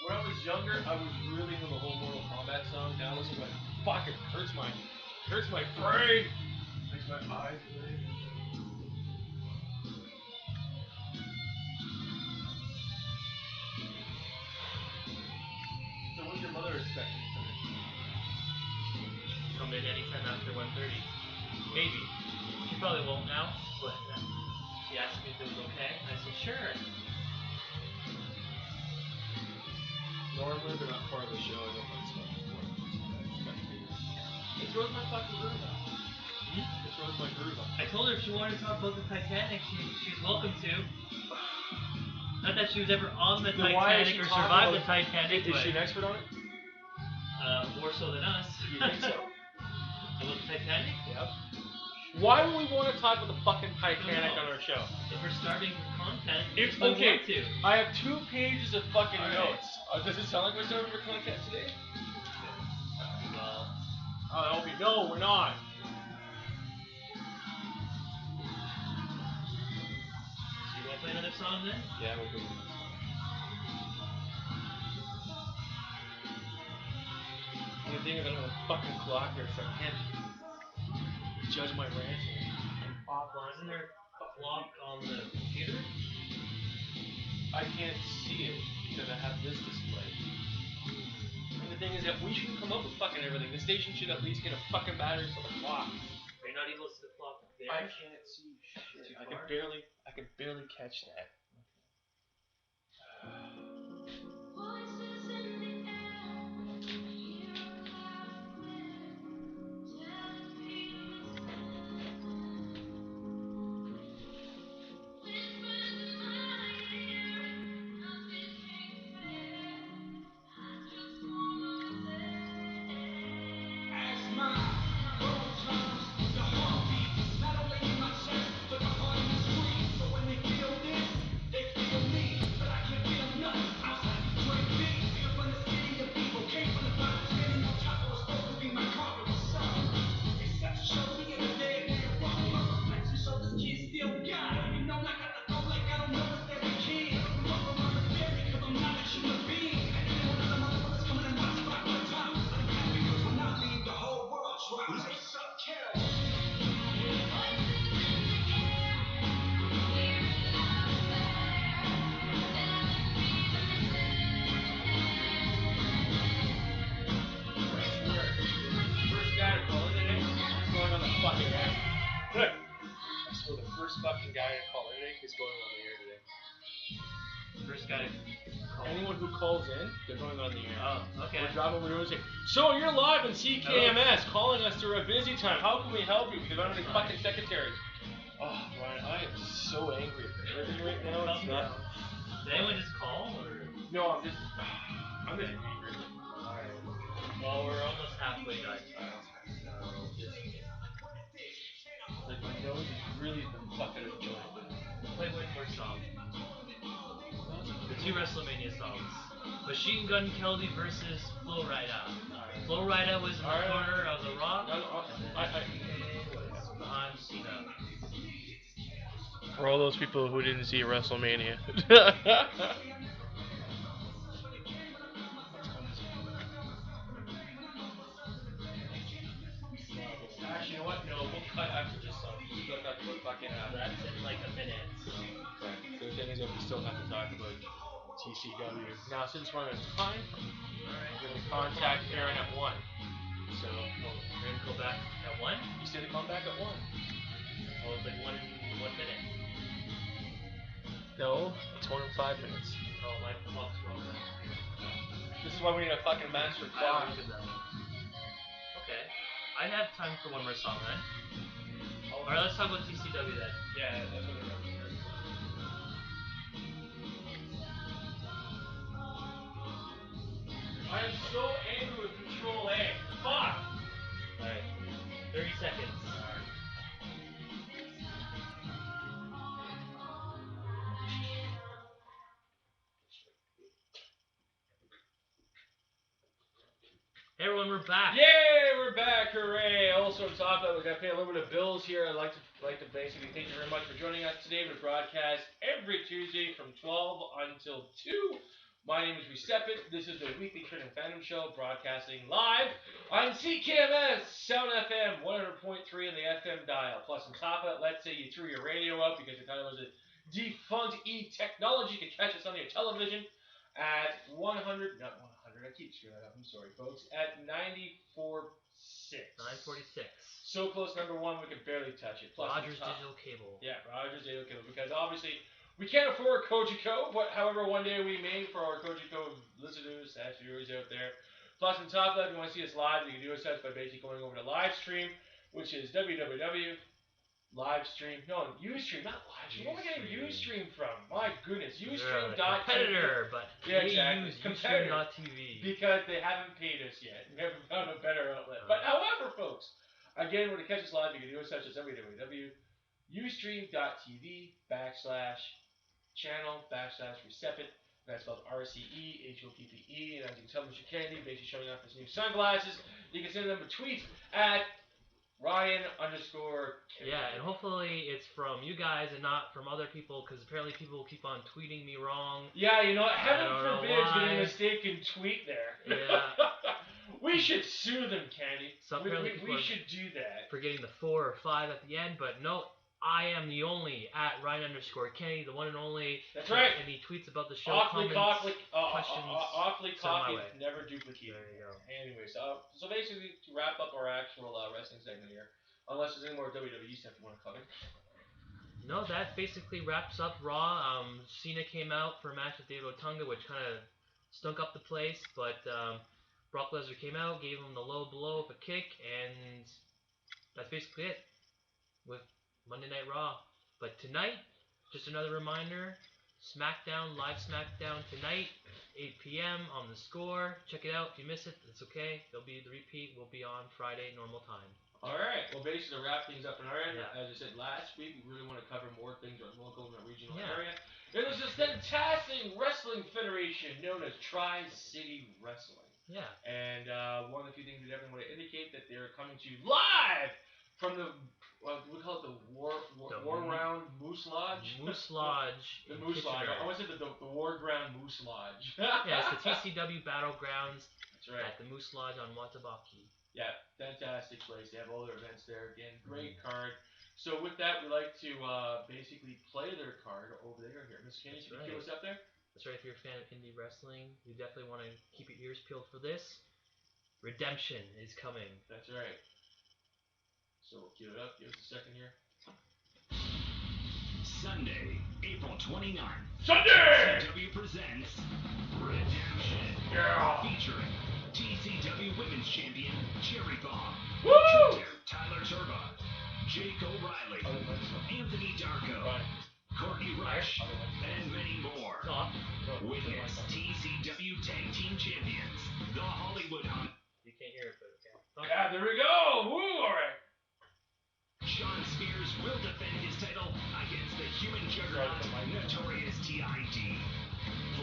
S1: When I was younger, I was really into the whole Mortal Kombat song. Now listen, like, fuck, it hurts my brain. Makes my eyes bleed. So what's your mother expecting tonight?
S2: Come in anytime after 1:30. Maybe. She probably won't now, but she asked me if it was okay. I said, sure.
S1: Normally they're not part of the show. I don't like stuff. It throws my fucking groove out. It throws my groove out.
S2: I told her if she wanted to talk about the Titanic, she's welcome to. Not that she was ever on the
S1: Then why is
S2: Titanic
S1: she
S2: or
S1: talking
S2: survived the
S1: about-
S2: Titanic.
S1: Is she an expert on it?
S2: More so than us.
S1: You think so?
S2: About the Titanic?
S1: Yep. Why would we want to talk about the fucking Titanic on our show?
S2: If we're starting with content,
S1: If,
S2: we
S1: okay,
S2: want to.
S1: I have 2 pages of fucking
S2: All right.
S1: notes. Does it sound like we're starting for content today?
S2: Well,
S1: Oh, okay. No, we're not.
S2: you want to play another song then?
S1: Yeah, we'll do it. The thing is, I don't have a fucking clock here, so I can't judge my rant.
S2: Well, isn't there a clock on the computer?
S1: I can't see it because I have this display. And the thing is that we shouldn't come up with fucking everything. The station should at least get a fucking battery for the clock.
S2: Are you not able to see the clock there?
S1: I can't see shit. I can barely catch that.
S4: Voices in the air, hear a cloud clear, telling me to listen. Whispers in my ear, nothing ain't fair. I just wanna say. As my world turns, the heartbeat, not only in my chest, but the heart in the street. So when they feel this, they feel me, but I can't feel nothing outside the great beat. Feel from the city of people, came from the bottom, standing on top of was supposed to be my carpet was sun. Except show me in the day and day rock. My reflection show this kid still got it. You know I got the flow like I don't know it's every kid. Grew up around the fairy, cause I'm not a human being. And then one of the motherfuckers coming in my spot one time. I'm happy cause when I leave, the whole world drops. What's up, Carol?
S1: First guy to call it today is going on the fucking air. I swear the first fucking guy to call it today is going on the air today.
S2: First guy to call.
S1: Anyone who calls in, they're going on the air.
S2: Oh, okay.
S1: We're driving over the road and say, so you're live on CKMS, calling us during a busy time. How can we help you? Because I don't have any fucking secretary. Oh, Ryan, I am so angry at everything right now. It's not.
S2: Did anyone just call or?
S1: No, I'm just angry.
S2: Alright. Well, we're almost halfway done.
S1: Like my nose is really the fuck out of joint.
S2: We'll play one more song. The 2 WrestleMania songs. Machine Gun Kelly versus Flo Rida. Flo Rida was in the corner of the Rock. Behind Cena.
S1: For all those people who didn't see WrestleMania. Actually, you know what? No, we'll cut after this song. We'll talk about fucking
S2: That's in like a minute.
S1: Right. So the thing is that we still have to talk about TCW. Now, since we're on a time,
S2: Alright.
S1: we're going to contact Aaron at 1. So,
S2: We're gonna go back at 1?
S1: you said to come back at 1.
S2: Oh, it's like 1 minute.
S1: No, it's 1 in 5 minutes.
S2: Oh, my clock's wrong then.
S1: This is why we need a fucking master
S2: I
S1: clock.
S2: looked at that. Okay. I have time for one more song then. Alright, let's talk about TCW then.
S1: Yeah, that's what it is. I am so angry with Control A. Fuck!
S2: Alright. 30 seconds. everyone, we're back.
S1: Yay, we're back! Hooray! Also, on top of that, we got to pay a little bit of bills here. I'd like to basically thank you very much for joining us today. We broadcast every Tuesday from 12 until 2. My name is Recepit. This is the weekly Trinity Fandom Show, broadcasting live on CKMS, Sound FM 100.3 on the FM dial. Plus, on top of it, let's say you threw your radio out because you thought it was a defunct technology. You can catch us on your television at 100, not 100, I keep screwing that up, I'm sorry, folks, at 94.6.
S2: 946.
S1: So close, number one, we can barely touch it. Plus,
S2: Rogers Digital Cable.
S1: yeah, Rogers Digital Cable, because obviously we can't afford Kojiko, but however, one day we may for our Kojiko listeners, viewers out there. Plus, on top of that, if you want to see us live, you can do us by basically going over to live stream, which is www. Livestream, no, Ustream, not livestream. Where am I getting Ustream from? My goodness, Ustream.tv.
S2: Competitor, but
S1: yeah,
S2: they
S1: exactly.
S2: use Ustream.tv.
S1: Because they haven't paid us yet. We haven't found a better outlet. But however, folks, again, when you catch us live, you can do it such as www.ustream.tv/channel/Recepit. That's spelled RCEHOPPE. And as you can tell, Mr. Kennedy basically showing off his new sunglasses. You can send them a tweet at Ryan_.
S2: Yeah, and hopefully it's from you guys and not from other people, because apparently people keep on tweeting me wrong.
S1: Yeah, you know, heaven
S2: know
S1: forbid it's
S2: why.
S1: getting a mistaken tweet there.
S2: Yeah.
S1: We should sue them, Candy.
S2: So apparently people
S1: we should do that.
S2: forgetting the 4 or 5 at the end, but no, I am the only at Ryan_Kenny, the one and only.
S1: That's right.
S2: And he tweets about the show,
S1: Awfully
S2: comments,
S1: questions, awfully
S2: send my
S1: cocky,
S2: way.
S1: never duplicated.
S2: There you go.
S1: Anyways, so basically to wrap up our actual wrestling segment here, unless there's any more WWE stuff you want to cover.
S2: No, that basically wraps up Raw. Cena came out for a match with David Otunga, which kind of stunk up the place, but Brock Lesnar came out, gave him the low blow of a kick, and that's basically it with Monday Night Raw. But tonight, just another reminder, SmackDown, live SmackDown tonight, 8 p.m. on the Score. Check it out. If you miss it, it's okay. There'll be the repeat. Will be on Friday, normal time.
S1: Alright, well basically to wrap things up on our end,
S2: Yeah.
S1: as I said last week, we really want to cover more things on local and regional
S2: Yeah.
S1: area. There's this fantastic wrestling federation known as Tri-City Wrestling.
S2: Yeah.
S1: And one of the few things we definitely want to indicate that they're coming to you live from the, we call it the War Round Moose Lodge?
S2: Moose Lodge.
S1: The
S2: in
S1: Moose Lodge.
S2: Kitchener.
S1: I want to say the War Ground Moose Lodge.
S2: Yeah, it's the TCW Battlegrounds
S1: That's right.
S2: at the Moose Lodge on Watabaki.
S1: Yeah, fantastic place. They have all their events there. Again, great card. So with that, we like to basically play their card over there. Here, Mr. Kenny, can you cue us up there?
S2: That's right. If you're a fan of indie wrestling, you definitely want to keep your ears peeled for this. Redemption is coming.
S1: That's right. So we'll cue it up. Give us a second here.
S4: Sunday, April 29th.
S1: Sunday!
S4: TCW presents Redemption.
S1: Yeah!
S4: Featuring TCW Women's Champion Cherry Bomb,
S1: Woo!
S4: Tyler Turba, Jake O'Reilly, Anthony Darko,
S1: Right.
S4: Courtney Rush, and many more. Witness TCW Tag Team Champions, The Hollywood Hunt.
S2: You can't hear it, but okay.
S1: Yeah, there we go! Woo! Alright.
S4: Sean Spears will defend his title against the human juggernaut, Notorious TID.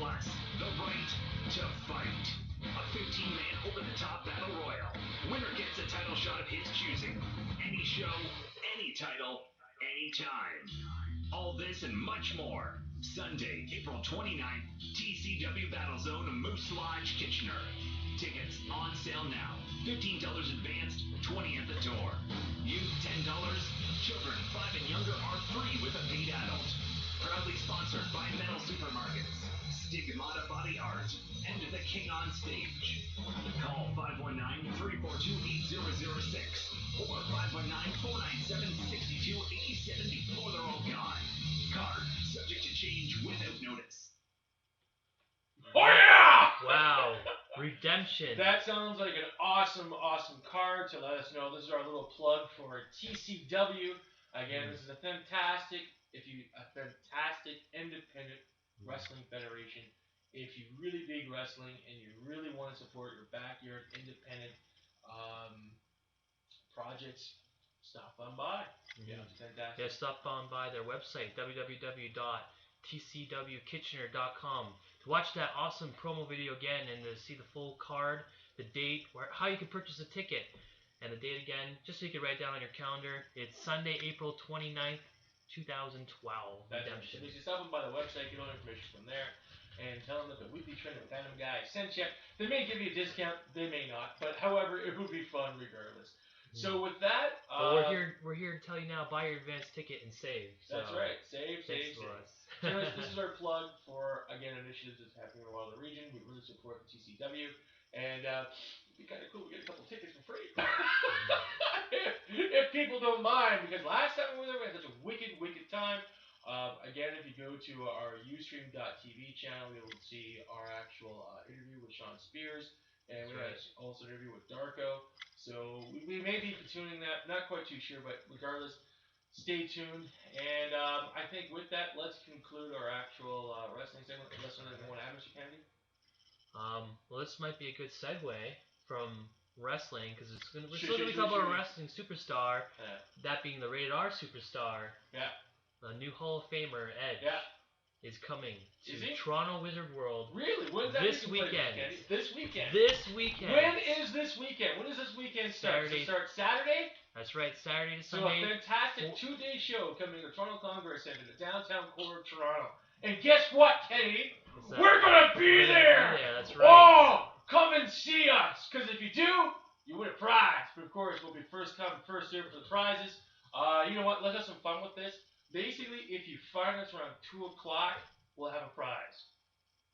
S4: Plus, the right to fight. A 15-man over-the-top battle royal. Winner gets a title shot of his choosing. Any show, any title, anytime. All this and much more. Sunday, April 29th, TCW Battle Zone, Moose Lodge, Kitchener. Tickets on sale now. $15 advanced, $20 at the door. Youth $10. Children 5 and younger are free with a paid adult. Proudly sponsored by Metal Supermarkets, Stigmata Body Art, and The King on Stage. Call 519-342-8006 or 519-497-6287 before they're all gone. Card subject to change without notice.
S1: Oh yeah!
S2: Wow. Redemption.
S1: That sounds like an awesome, awesome card to let us know. This is our little plug for TCW. Again, this is a fantastic independent wrestling federation. If you really dig wrestling and you really want to support your backyard independent projects, stop on by. Yeah, it's fantastic.
S2: Yeah, stop on by their website, www.tcwkitchener.com, to watch that awesome promo video again and to see the full card. the date, how you can purchase a ticket, and the date again, just so you can write down on your calendar. It's Sunday, April 29th, 2012.
S1: That's
S2: Redemption.
S1: right. So you stop them by the website, get all the information from there, and tell them that the Weekly Trend of Venom guy sent you. They may give you a discount, they may not, but however, it would be fun regardless. So with that,
S2: but we're here to tell you now: buy your advance ticket and save. So
S1: that's right. Save. So this is our plug for again initiatives that's happening around the region. We really support the TCW, and it'd be kind of cool. We get a couple tickets for free if people don't mind. Because last time we were there, we had such a wicked time. Again, if you go to our Ustream.tv channel, you'll see our actual interview with Sean Spears, and we had also an interview with Darko. So we may be tuning that. Not quite too sure, but regardless. Stay tuned, and I think with that, let's conclude our actual wrestling segment. Unless there's anything you want to add, Mr. Kennedy?
S2: Well, this might be a good segue from wrestling, because we're still going to be talking about a wrestling superstar, that being the Rated R superstar, the new Hall of Famer, Edge, is coming to Toronto Wizard World.
S1: Really? When's that
S2: this weekend?
S1: This weekend.
S2: This weekend.
S1: When is this weekend? When does this weekend start?
S2: Saturday.
S1: Does it start Saturday?
S2: That's right, Saturday to
S1: So
S2: Sunday.
S1: a fantastic 2-day show coming to Toronto Congress Center, the downtown core of Toronto. And guess what, Kennedy? We're gonna be there!
S2: That's right.
S1: Oh! Come and see us! Because if you do, you win a prize. But of course, we'll be first come, first served for the prizes. You know what? Let's have some fun with this. Basically, if you find us around 2 o'clock, we'll have a prize.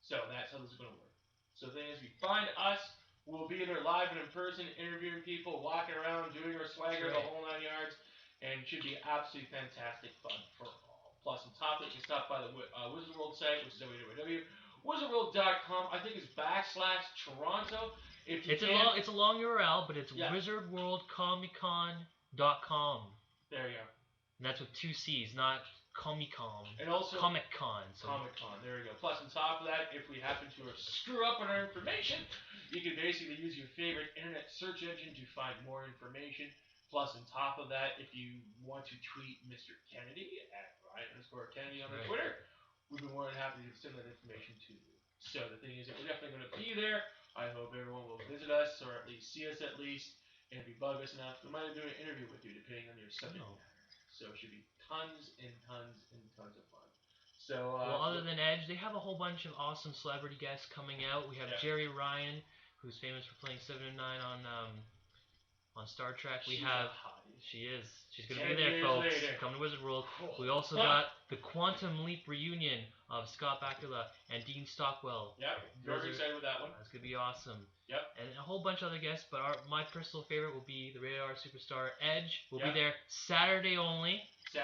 S1: So that's how this is going to work. So the thing is, if you find us, we'll be there live and in person, interviewing people, walking around, doing our swagger, the whole 9 yards, and it should be absolutely fantastic fun for all. Plus, on top of it, you can stop by the Wizard World site, which is www.wizardworld.com. I think it's /Toronto. If you
S2: it's a long URL, but it's wizardworldcomiccon.com.
S1: There you go.
S2: And that's with 2 C's, not Comic-Con.
S1: And also
S2: Comic-Con.
S1: Comic-Con, there you go. Plus, on top of that, if we happen to screw up on our information, you can basically use your favorite internet search engine to find more information. Plus, on top of that, if you want to tweet Mr. Kennedy at Ryan_Kennedy on the Twitter, we'd be more than happy to send that information to you. So the thing is that we're definitely going to be there. I hope everyone will visit us, or at least see us at least. And if you bug us enough, we might do an interview with you, depending on your subject matter. So it should be tons and tons and tons of fun. So
S2: well, other than Edge, they have a whole bunch of awesome celebrity guests coming out. We have Jerry Ryan, who's famous for playing 7 and 9 on Star Trek. She's going to be there, folks. Come to Wizard World. We also got the Quantum Leap reunion of Scott Bakula and Dean Stockwell.
S1: Yep, very excited with that one.
S2: That's going to be awesome.
S1: Yep.
S2: And a whole bunch of other guests, but my personal favorite will be the Rated R superstar Edge. We'll be there Saturday only. So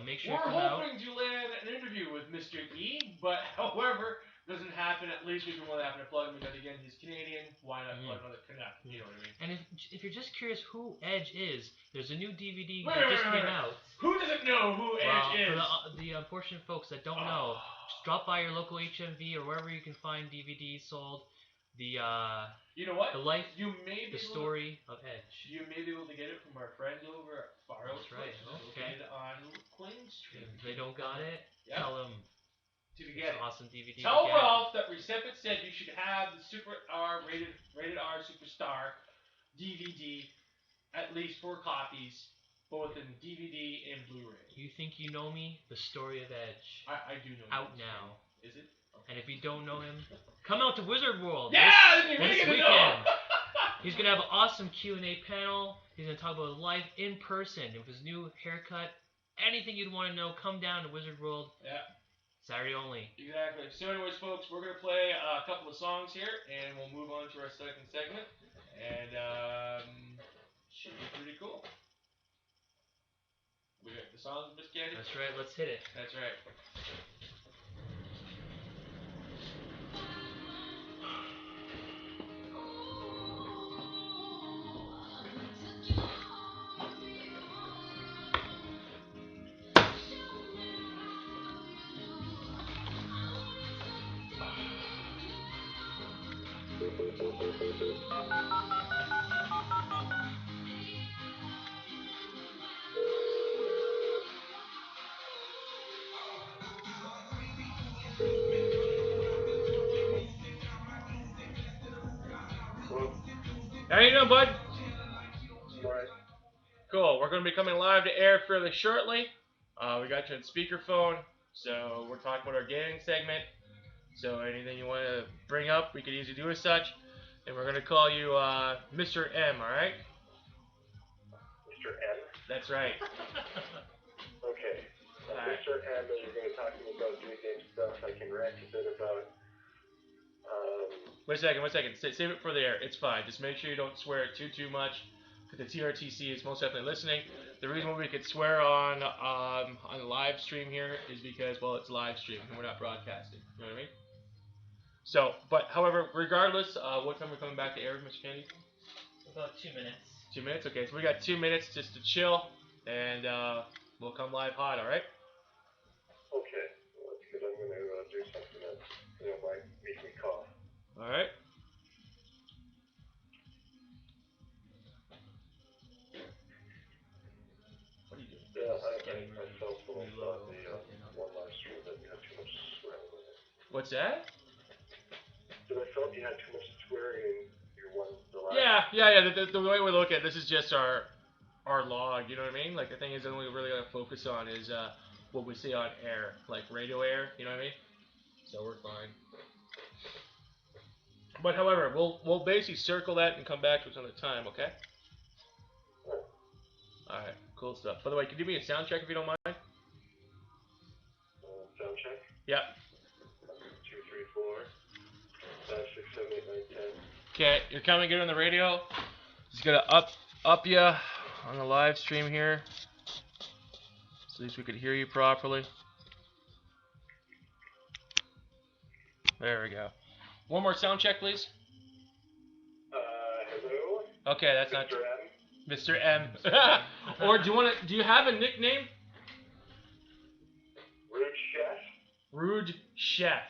S2: make sure you come out.
S1: We're hoping to land an interview with Mr. E, but however doesn't happen, at least we can really happen to plug him because again he's Canadian. Why not plug another Canuck? You know what I mean?
S2: And if you're just curious who Edge is, there's a new DVD that just came out.
S1: Who doesn't know who Edge is?
S2: For the unfortunate folks that don't know, just drop by your local HMV or wherever you can find DVDs sold.
S1: You know what?
S2: The life,
S1: the
S2: story of Edge.
S1: You may be able to get it from our friends over at Faro.
S2: That's right. Okay.
S1: On Queen Street.
S2: If they don't got it, tell them.
S1: To get it.
S2: Awesome DVD.
S1: Tell Ralph that Recepit said you should have the rated R Superstar DVD, at least 4 copies, both in DVD and Blu-ray.
S2: You think you know me? The story of Edge.
S1: I do know.
S2: Out now.
S1: Is it?
S2: Okay. And if you don't know him, come out to Wizard World.
S1: Yeah,
S2: this weekend. He's gonna have an awesome Q&A panel. He's gonna talk about his life in person, with his new haircut, anything you'd want to know. Come down to Wizard World.
S1: Yeah.
S2: Saturday only.
S1: Exactly. So anyways, folks, we're going to play a couple of songs here, and we'll move on to our second segment. And should be pretty cool. We got the songs, Miss Candy?
S2: That's right. Let's hit it.
S1: That's right. How you doing, bud?
S3: Alright.
S1: Cool. We're going to be coming live to air fairly shortly. We got you on speakerphone, so we're talking about our gaming segment. So anything you want to bring up, we could easily do as such. And we're going to call you Mr. M, all right?
S3: Mr. M?
S1: That's right.
S3: Okay.
S1: Alright.
S3: Mr. M, and you're going to talk to me about video game stuff. I can rant a bit about,
S1: Wait a second. Save it for the air. It's fine. Just make sure you don't swear too much. Because the TRTC is most definitely listening. The reason why we could swear on the live stream here is because, well, it's live stream and we're not broadcasting. You know what I mean? So, but however, regardless, what time are we coming back to air, Mr. Kennedy?
S2: About 2 minutes.
S1: 2 minutes? Okay, so we got 2 minutes just to chill, and we'll come live hot, alright?
S3: okay. Well, that's good. I'm going to do something that, might make me cough.
S1: Alright. What are you doing?
S3: Yeah, I felt when I saw the one live stream that you had too much swearing in it.
S1: What's that?
S3: But I felt you had too much swearing in your the last.
S1: Yeah. The way we look at this is just our log. You know what I mean? Like the thing is, the only we really gotta focus on is what we say on air, like radio air. You know what I mean? So we're fine. But however, we'll basically circle that and come back to it another time. Okay? All right. Cool stuff. By the way, can you do me a sound check if you don't mind?
S3: Sound check?
S1: Yeah.
S3: 1, 2, 3, 4, 5, 6, 7, 8, 9, 10.
S1: Okay, you're coming good on the radio. Just gonna up ya on the live stream here, so at least we could hear you properly. There we go. One more sound check, please.
S3: Hello?
S1: Okay, that's not
S3: Mr. M?
S1: Mr. M. Or do you have a nickname?
S3: Rude Chef?
S1: Rude Chef.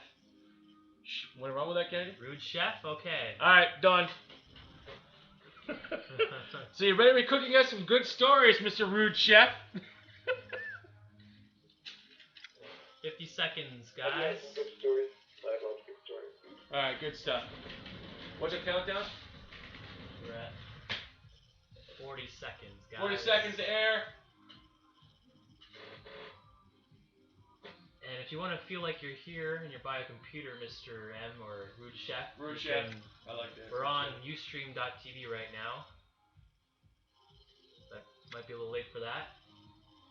S1: What's wrong with that, Kennedy?
S2: Rude chef? Okay.
S1: Alright, done. So you better be cooking us some good stories, Mr. Rude Chef.
S2: 50 seconds,
S3: I have
S2: guys.
S3: some good stories. I love good stories.
S1: Alright, good stuff. What's your countdown?
S2: We're at 40 seconds, guys.
S1: 40 seconds to air.
S2: And if you want to feel like you're here and you're by a computer, Mr. M or Rude Chef,
S1: Rude
S2: you
S1: Chef.
S2: can-
S1: I like that.
S2: We're on Ustream.tv right now. That might be a little late for that.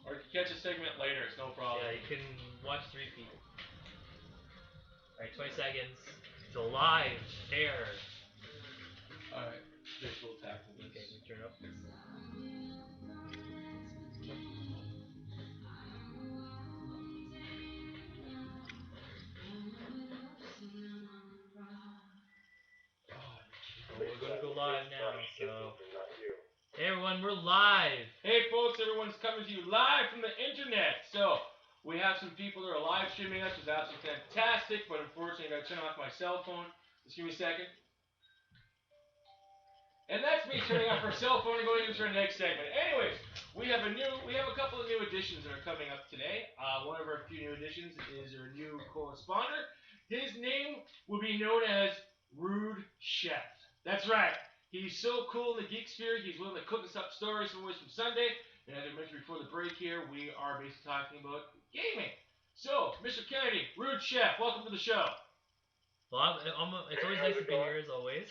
S1: Or you can catch a segment later, it's no problem.
S2: Yeah, you can watch the repeat. Alright, 20 seconds to live air.
S1: Alright, just we'll tackle this.
S2: Okay, we turn up. We're gonna go live now, so.
S3: Not you.
S2: Hey everyone, we're live!
S1: Hey folks, everyone's coming to you live from the internet. So, we have some people that are live streaming us, which is absolutely fantastic, but unfortunately I gotta turn off my cell phone. Just give me a second. And that's me turning off our cell phone and going into our next segment. Anyways, we have a couple of new additions that are coming up today. One of our few new additions is our new correspondent. His name will be known as Rude Chef. That's right. He's so cool in the geek sphere, he's willing to cook us up stories from Wisdom Sunday. And as I mentioned before the break here, we are basically talking about gaming. So, Mr. Kennedy, Rude Chef, welcome to the show.
S2: Well, it's always nice to be here, as always.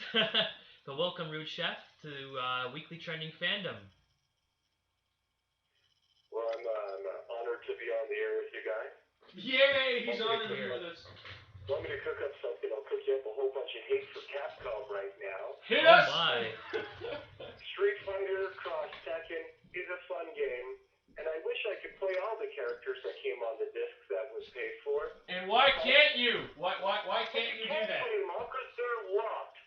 S2: But welcome, Rude Chef, to Weekly Trending Fandom.
S3: Well, I'm honored to be on the air with you guys.
S1: Yay, he's honored to be with us.
S3: Want me to cook up something? I'll cook you up a whole bunch of hate for Capcom right now.
S1: Hit
S2: Oh
S1: us!
S2: my.
S3: Street Fighter Cross Tekken is a fun game, and I wish I could play all the characters that came on the disc that was paid for.
S1: And why can't you? Why can't you do
S3: Can't
S1: that?
S3: play them all 'cause they're locked.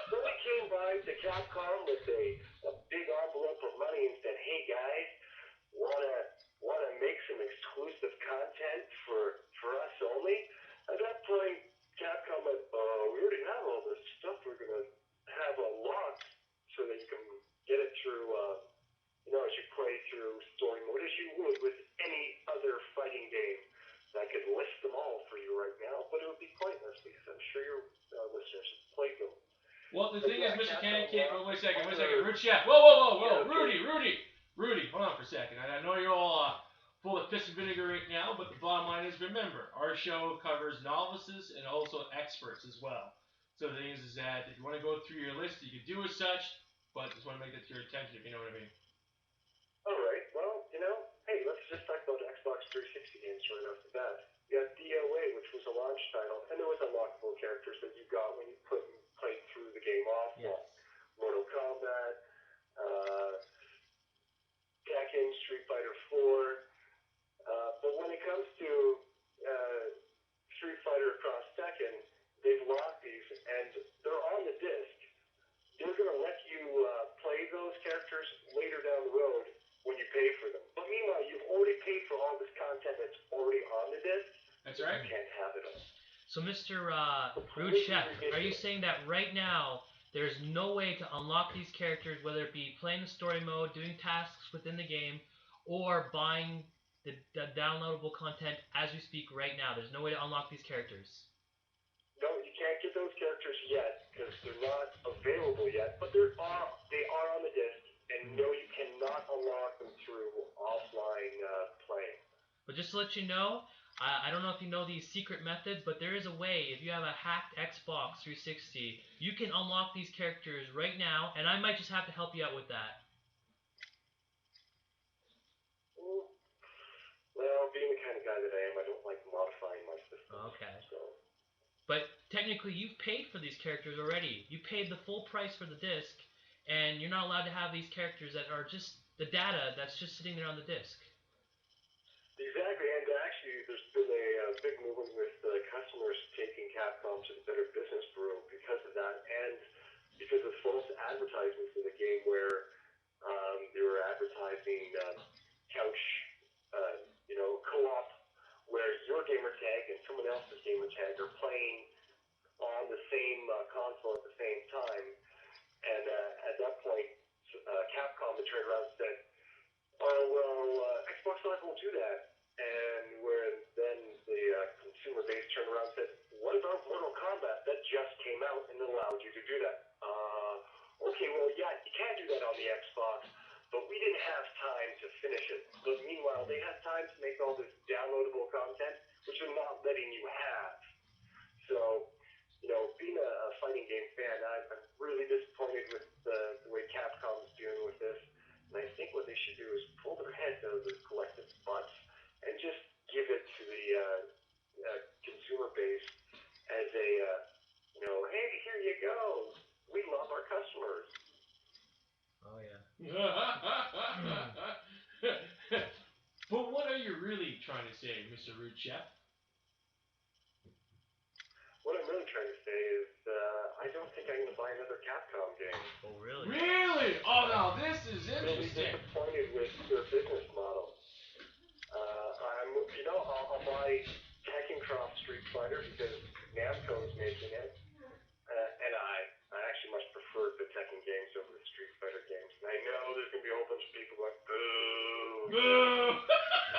S3: Somebody came by to Capcom with a big envelope of money and said, "Hey guys, wanna make some exclusive content for us only?" At that point, Capcom went, "We already have all this stuff. We're gonna have unlocked so that you can get it through, as you play through story mode, as you would with any other fighting game." I could list them all for you right now, but it would be quite
S1: Well, the thing is, Mr. Cannon, wait a second. Rude Chef. Whoa. Rudy, hold on for a second. I know you're all full of piss and vinegar right now, but the bottom line is, remember, our show covers novices and also experts as well. So the thing is that if you want to go through your list, you can do as such, but just want to make that to your attention, if you know what I mean.
S3: Alright, well, hey, let's just talk about Xbox 360 games right off the bat. You got DOA, which was a launch title, and there was unlockable characters that you got when you played through the game offline.
S2: Yes.
S3: Mortal Kombat, Tekken, Street Fighter 4. But when it comes to Street Fighter Cross Tekken, they've locked these, and they're on the disc. They're going to let you play those characters later down the road when you pay for them. But meanwhile, you've already paid for all this content that's already on the disc.
S1: That's right.
S3: You can't have it all.
S2: So, Mr. Rude Chef, are you saying that right now there's no way to unlock these characters, whether it be playing the story mode, doing tasks within the game, or buying the downloadable content as we speak right now? There's no way to unlock these characters.
S3: No, you can't get those characters yet because they're not available yet, but they are on the disc, and no, you cannot unlock them through offline playing.
S2: But just to let you know, I don't know if you know these secret methods, but there is a way. If you have a hacked Xbox 360, you can unlock these characters right now, and I might just have to help you out with that.
S3: Well, being the kind of guy that I am, I don't like modifying my system.
S2: Okay.
S3: So.
S2: But technically, you've paid for these characters already. You paid the full price for the disc, and you're not allowed to have these characters that are just the data that's just sitting there on the disc.
S3: Exactly, and actually, there's been a big movement with customers taking Capcom to the Better Business Bureau because of that, and because of false advertisements in the game where they were advertising couch, co-op, where your gamer tag and someone else's gamer tag are playing on the same console at the same time, and at that point, Capcom had turned around and said, "Oh well, Xbox Live won't do that." And where then the consumer base turned around and said, "What about Mortal Kombat? That just came out and allowed you to do that." Okay, well, yeah, you can't do that on the Xbox, but we didn't have time to finish it. But meanwhile, they had time to make all this downloadable content, which they're not letting you have. So, being a fighting game fan, I'm really disappointed with the way Capcom is dealing with this. And I think what they should do is pull their heads out of their collective butts and just give it to the consumer base as a, hey, here you go. We love our customers.
S2: Oh, yeah.
S1: But what are you really trying to say, Mr. Rude Chef?
S3: What I'm really trying to say is I don't think I'm going to buy another Capcom game.
S2: Oh, really?
S1: Really? Oh, now this is
S3: I'm really
S1: interesting.
S3: disappointed with their business model. I'll buy Tekken Cross Street Fighter because Namco is making it, and I actually much prefer the Tekken games over the Street Fighter games. And I know there's going to be a whole bunch of people going, boo,
S1: Boo!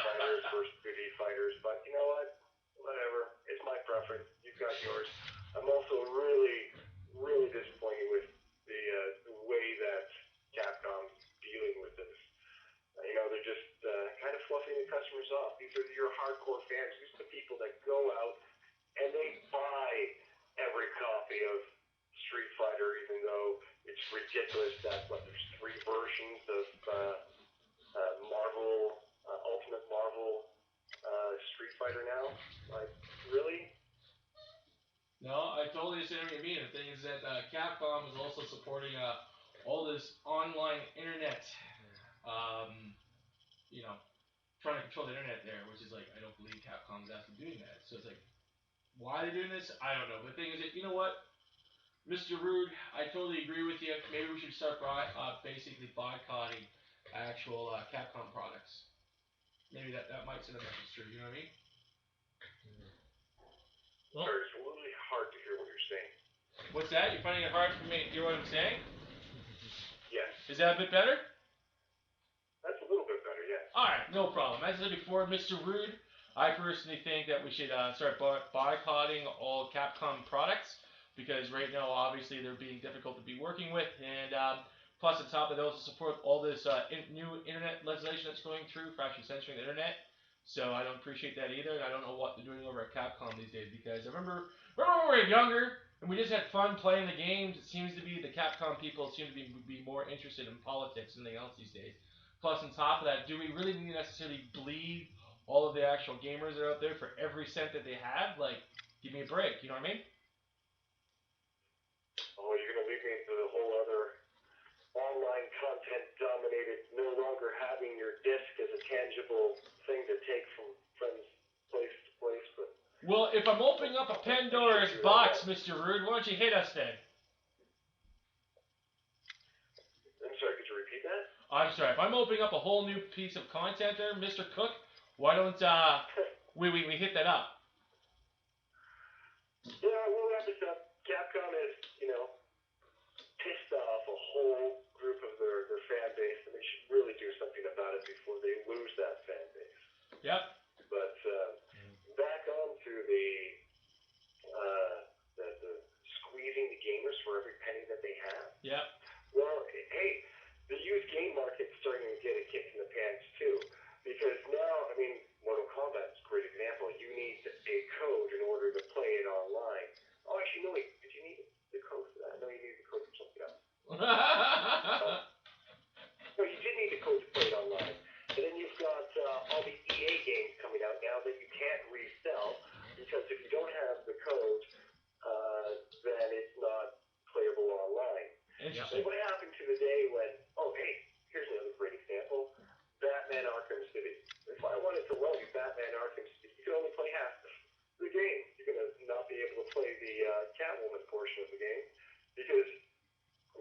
S3: fighters versus 2D fighters, but you know what? Whatever. It's my preference. You've got yours. I'm also really, really disappointed with the way that Capcom's dealing with this. They're just kind of fluffing the customers off. These are your hardcore fans. These are the people that go out and they buy every copy of Street Fighter, even though it's ridiculous that there's 3 versions of Marvel, Ultimate Marvel Street Fighter now. Like, really?
S1: No, I totally understand what you mean. The thing is that Capcom is also supporting all this online internet, trying to control the internet there, which is like, I don't believe Capcom's actually doing that. So it's like, why they're doing this, I don't know. But the thing is that, you know what, Mr. Rude, I totally agree with you. Maybe we should start basically boycotting actual Capcom products. Maybe that might send a message through, you know what I mean?
S2: Well,
S3: It's really hard to hear what you're saying.
S1: What's that? You're finding it hard for me to hear what I'm saying?
S3: Yes.
S1: Is that a bit better?
S3: That's a little bit better, yes.
S1: Alright, no problem. As I said before, Mr. Rude, I personally think that we should start boycotting all Capcom products. because right now, obviously, they're being difficult to be working with, and plus, on top of that, they also support all this new internet legislation that's going through for actually censoring the internet. So I don't appreciate that either, and I don't know what they're doing over at Capcom these days, because I remember when we were younger and we just had fun playing the games. It seems to be the Capcom people seem to be more interested in politics than anything else these days. Plus, on top of that, do we really need to necessarily bleed all of the actual gamers that are out there for every cent that they have? Like, give me a break, you know what I mean?
S3: Oh, you're going to lead me into the whole other online content dominated, no longer having your disc as a tangible thing to take from friends place to place. But
S1: Well, if I'm opening up a Pandora's box, Mr. Rude, why don't you hit us then?
S3: I'm sorry, could you repeat that?
S1: I'm sorry, if I'm opening up a whole new piece of content there, Mr. Cook, why don't we hit that up?
S3: Yeah, we'll wrap this up. Capcom has, pissed off a whole group of their fan base, and they should really do something about it before they lose that fan base.
S1: Yep.
S3: But back on to the squeezing the gamers for every penny that they have.
S1: Yep.
S3: Well, hey, the used game market's starting to get a kick in the pants too, because now, I mean, Mortal Kombat's a great example. You need a code in order to play it online. Oh, actually, no, wait, did you need the code for that? No, you need the code for something else. No, you did need the code to play it online. And then you've got all the EA games coming out now that you can't resell, because if you don't have the code, then it's not playable online.
S1: Interesting.
S3: So what happened to the day when, oh, hey, here's another great example, Batman Arkham City. If I wanted to loan you Batman Arkham City, you could only play half the game. You're going to not be able to play the Catwoman portion of the game, because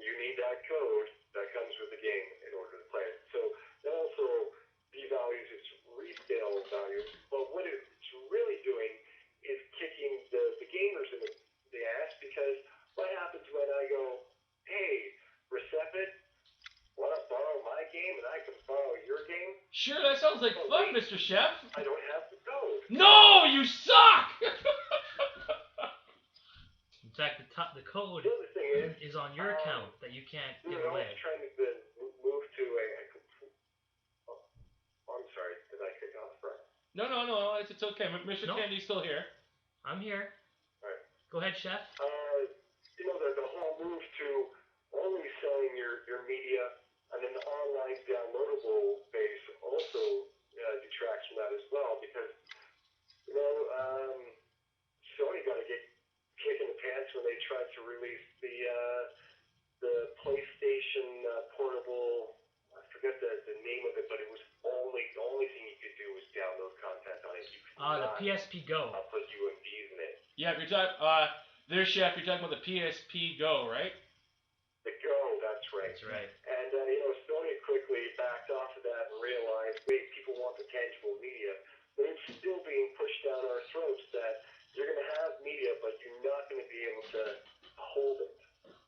S3: you need that code that comes with the game in order to play it. So that also devalues its resale value. But what it's really doing is kicking the gamers in the ass, because what happens when I go, hey, Recepit, want to borrow my game and I can borrow your game?
S1: Sure, that sounds like fun, Mr. Chef.
S3: I don't have the code.
S1: No, you suck!
S2: In fact, the code
S3: The other thing
S2: is on your account that you can't give
S3: they're
S2: away.
S3: also trying to move to a complete... Oh, I'm sorry, did I cut you off, Brian?
S1: No, it's okay. Mr.
S2: No.
S1: Kennedy's still here.
S2: I'm here.
S3: All right.
S2: Go ahead, Chef.
S3: The whole move to only selling your media and then the online downloadable base also detracts from that as well, because, Sony got to get kick in the pants when they tried to release the PlayStation portable. I forget the name of it, but it was the only thing you could do was download content on it. You could
S2: The
S3: not
S2: PSP Go.
S3: put UMDs in it.
S1: Yeah, you're talking. Chef, you're talking about the PSP Go, right?
S3: The Go, that's right.
S2: That's right.
S3: And, Sony quickly backed off of that and realized, wait, people want the tangible media. But it's still being pushed down our throats that you're going to have media, but you're not going to be able to hold it.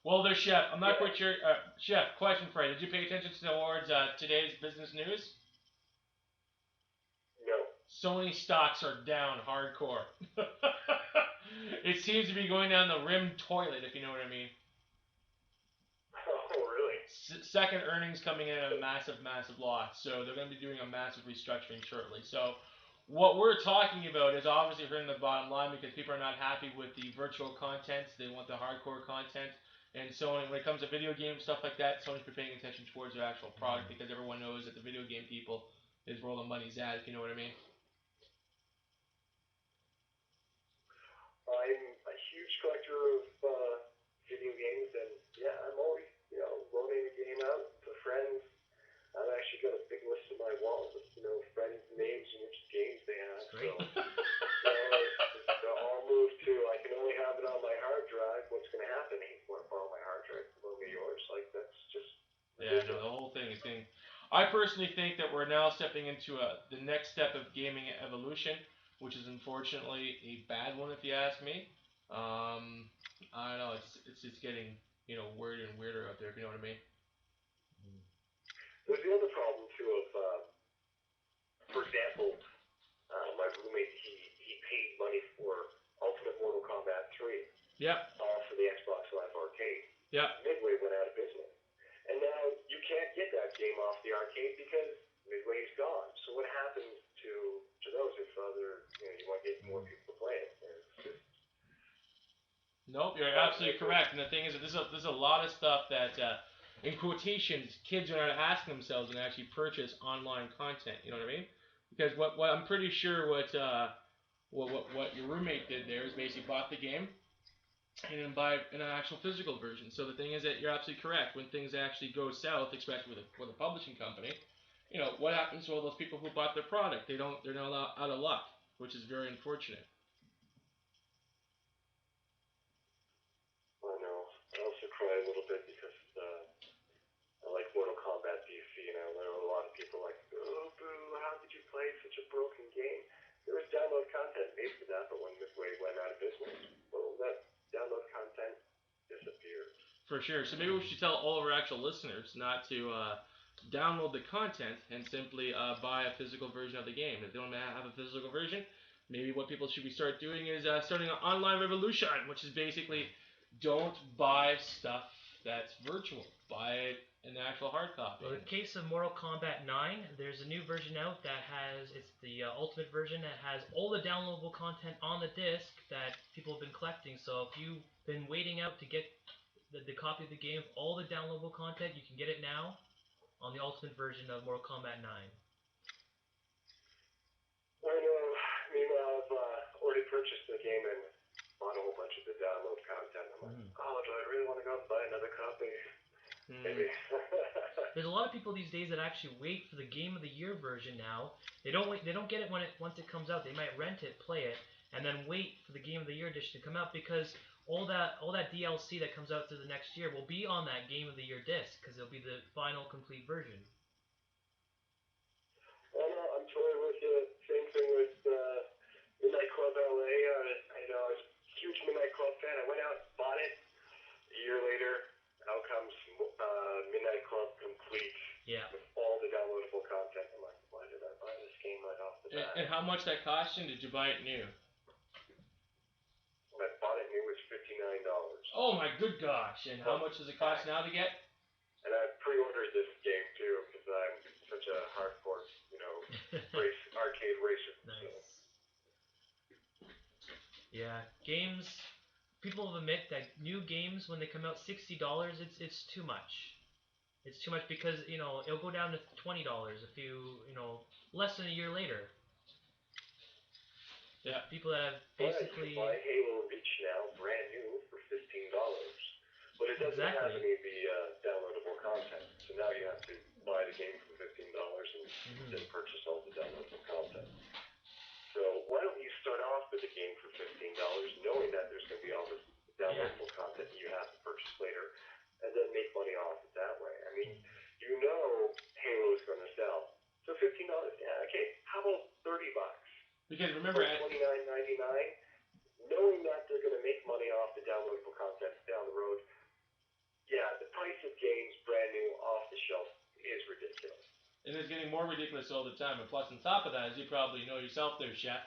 S1: Well, there, Chef. I'm not quite sure. Chef, question for you. Did you pay attention towards today's business news?
S3: No.
S1: Sony stocks are down hardcore. It seems to be going down the rim toilet, if you know what I mean.
S3: Oh, really?
S1: Second earnings coming in at a massive loss. So they're going to be doing a massive restructuring shortly. So what we're talking about is obviously hurting the bottom line, because people are not happy with the virtual content. They want the hardcore content. And Sony, when it comes to video games, stuff like that, Sony's been paying attention towards their actual product, because everyone knows that the video game people is where all the money's at, if you know what I mean.
S3: I'm a huge collector of video games, and I'm always, loaning a game out to friends. I've actually got a big list on my wall with, friends' names and which games they have.
S2: Great.
S3: So I'll move to, I can only have it on my hard drive. What's going to happen? Hey, you want to borrow my hard drive? Loan me yours. Like, that's just...
S1: Yeah, no, the whole thing is getting... I personally think that we're now stepping into the next step of gaming evolution, which is unfortunately a bad one, if you ask me. I don't know, it's getting, weirder and weirder out there, if you know what I mean.
S3: There's the other problem too of, for example, my roommate, he paid money for Ultimate Mortal Kombat 3.
S1: Yep.
S3: For the
S1: Yeah.
S3: Midway went out of business. And now you can't get that game off the arcade because Midway's gone. So what happens to those if you want to get more people to play it? It's just,
S1: Nope, you're absolutely correct. And the thing is that there's a lot of stuff that, in quotations, kids are not asking themselves and actually purchase online content. You know what I mean? Because what I'm pretty sure what your roommate did there is basically bought the game and then buy an actual physical version. So the thing is that you're absolutely correct. When things actually go south, especially with a publishing company, what happens to all those people who bought their product? They're not out of luck, which is very unfortunate.
S3: I know. I also cry a little bit because I like Mortal Kombat DC, and I know a lot of people like, oh, boo, how could you play such a broken game? There was download content made for that, but when Midway went out of business, well, that download content disappeared.
S1: For sure. So maybe we should tell all of our actual listeners not to download the content and simply buy a physical version of the game. If they don't have a physical version, maybe what people should be start doing is starting an online revolution, which is basically don't buy stuff that's virtual. Buy it in the actual hard copy.
S2: Well, in the case of Mortal Kombat 9, there's a new version out that it's the ultimate version that has all the downloadable content on the disc that people have been collecting. So if you've been waiting out to get the copy of the game, all the downloadable content, you can get it now on the ultimate version of Mortal Kombat 9.
S3: I know. Meanwhile, I've already purchased the game and bought a whole bunch of the download content. I'm like, oh, do I really want to go out and buy another copy? Maybe.
S2: There's a lot of people these days that actually wait for the Game of the Year version now. They don't wait. They don't get it once it comes out. They might rent it, play it, and then wait for the Game of the Year edition to come out because all that DLC that comes out through the next year will be on that Game of the Year disc because it'll be the final complete version.
S3: I know. I'm totally with you. Same thing with Midnight Club LA. I was a huge Midnight Club fan. I went out and bought it. A year later, out comes Midnight Club Complete with all the downloadable content. I'm like, why did I buy this game right off the bat?
S1: And how much that cost you? Did you buy it new?
S3: I bought it new. It was $59.
S1: Oh my good gosh! And how much does it cost now to get?
S3: And I pre-ordered this game too because I'm such a hardcore, arcade racer.
S2: Nice.
S3: So.
S2: Yeah, games. People will admit that new games when they come out $60, it's too much. It's too much because it'll go down to $20 a few less than a year later.
S1: Yeah.
S2: People that have basically.
S3: You can buy Halo Reach now, brand new, for $15, but it doesn't have any of the downloadable content. So now you have to buy the game for $15 and then purchase all the downloadable content. So why don't you start off with the game for $15, knowing that there's going to be all this downloadable content that you have to purchase later, and then make money off it that way. I mean, Halo is going to sell. So $15, yeah, okay. How about $30?
S1: Because remember,
S3: $29.99, knowing that they're going to make money off the downloadable content down the road. Yeah, the price of games brand new off the shelf is ridiculous.
S1: It is getting more ridiculous all the time. And plus, on top of that, as you probably know yourself there, Chef,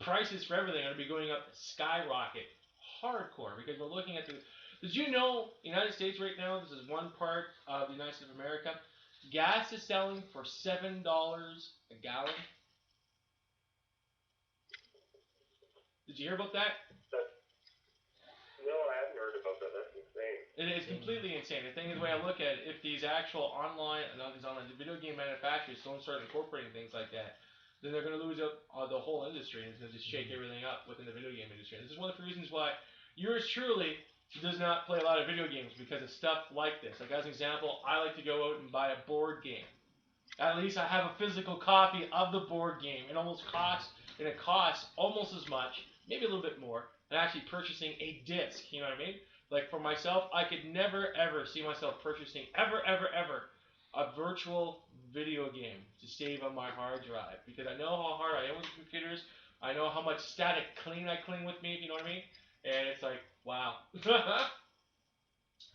S1: prices for everything are going to be going up skyrocket, hardcore. Because we're looking at Did you know, United States right now, this is one part of the United States of America, gas is selling for $7 a gallon? Did you hear about that?
S3: No, I haven't heard about that. That's insane.
S1: It is completely insane. The thing is, the way I look at it, if these actual video game manufacturers don't start incorporating things like that, then they're going to lose out the whole industry and it's going to just shake everything up within the video game industry. And this is one of the reasons why yours truly does not play a lot of video games because of stuff like this. Like as an example, I like to go out and buy a board game. At least I have a physical copy of the board game. It costs almost as much, maybe a little bit more, than actually purchasing a disc. You know what I mean? Like for myself, I could never ever see myself purchasing ever a virtual video game to save on my hard drive because I know how hard I am with computers. I know how much static clean I clean with me. You know what I mean? And it's like, wow.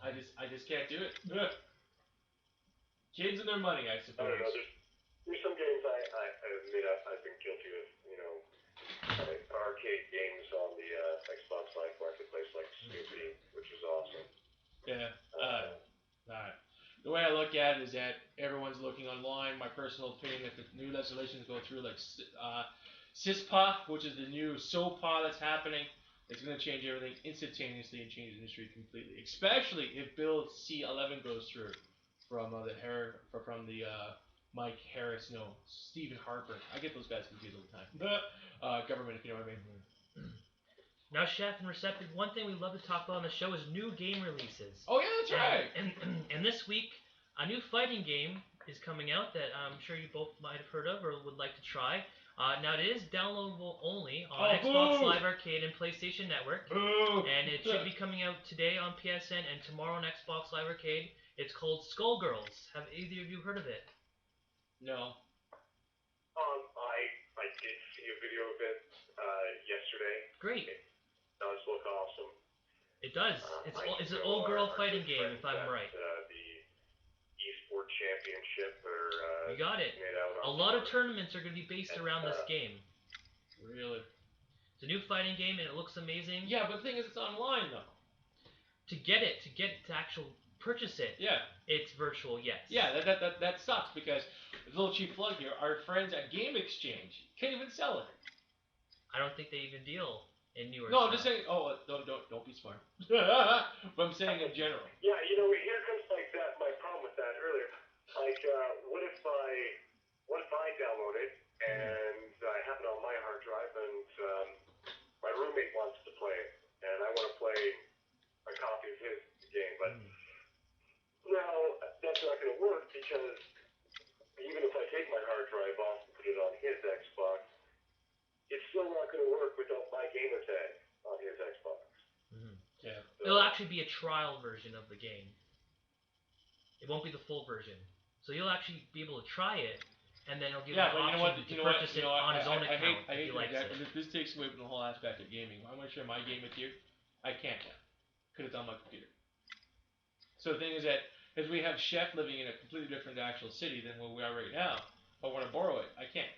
S1: I just can't do it. Kids and their money, I suppose.
S3: I don't know. There's some games I admit I've been guilty of. Arcade games on the Xbox Live Marketplace, like Snoopy, which is awesome.
S1: that is that everyone's looking online. My personal opinion, if the new legislations go through, like CISPA, which is the new SOPA that's happening, it's going to change everything instantaneously and change the industry completely. Especially if Bill C-11 goes through from Mike Harris, no, Stephen Harper. I get those guys confused all the time. Government, if you know what I mean.
S2: Now, Chef and Receptive, one thing we love to talk about on the show is new game releases.
S1: Oh yeah, that's right.
S2: And this week, a new fighting game is coming out that I'm sure you both might have heard of or would like to try. Now, it is downloadable only on Xbox Live Arcade and PlayStation Network. And it should be coming out today on PSN and tomorrow on Xbox Live Arcade. It's called Skullgirls. Have either of you heard of it?
S1: No.
S3: I did see a video of it yesterday.
S2: Great.
S3: It does look awesome.
S2: It does. It's an old girl fighting game, if I'm right.
S3: The eSport Championship, or
S2: you got it. A lot of tournaments are going to be based around this game.
S1: Really?
S2: It's a new fighting game, and it looks amazing.
S1: Yeah, but the thing is, it's online though.
S2: To get to actual purchase it.
S1: Yeah.
S2: It's virtual, yes.
S1: Yeah, that sucks because a little cheap plug here. Our friends at Game Exchange can't even sell it.
S2: I don't think they even deal in newer
S1: No,
S2: stuff.
S1: I'm just saying. Oh, don't be smart. But I'm saying in general.
S3: Yeah, here comes like that. My problem with that earlier. Like, what if I download it and I have it on my hard drive and my roommate wants to play it and I want to play a copy of his game, but now that's not going to work because even if I take my hard drive off and put it on his Xbox, it's still not going to work without my gamer tag on his Xbox.
S2: Mm-hmm.
S1: Yeah.
S3: So,
S2: it'll actually be a trial version of the game. It won't be the full version. So you'll actually be able to try it, and then it'll give you an option to purchase it on his own account if he likes it.
S1: This takes away from the whole aspect of gaming. I want to share my game with you. I can't now because it's on my computer. So the thing is that as we have Chef living in a completely different actual city than where we are right now, if I want to borrow it, I can't.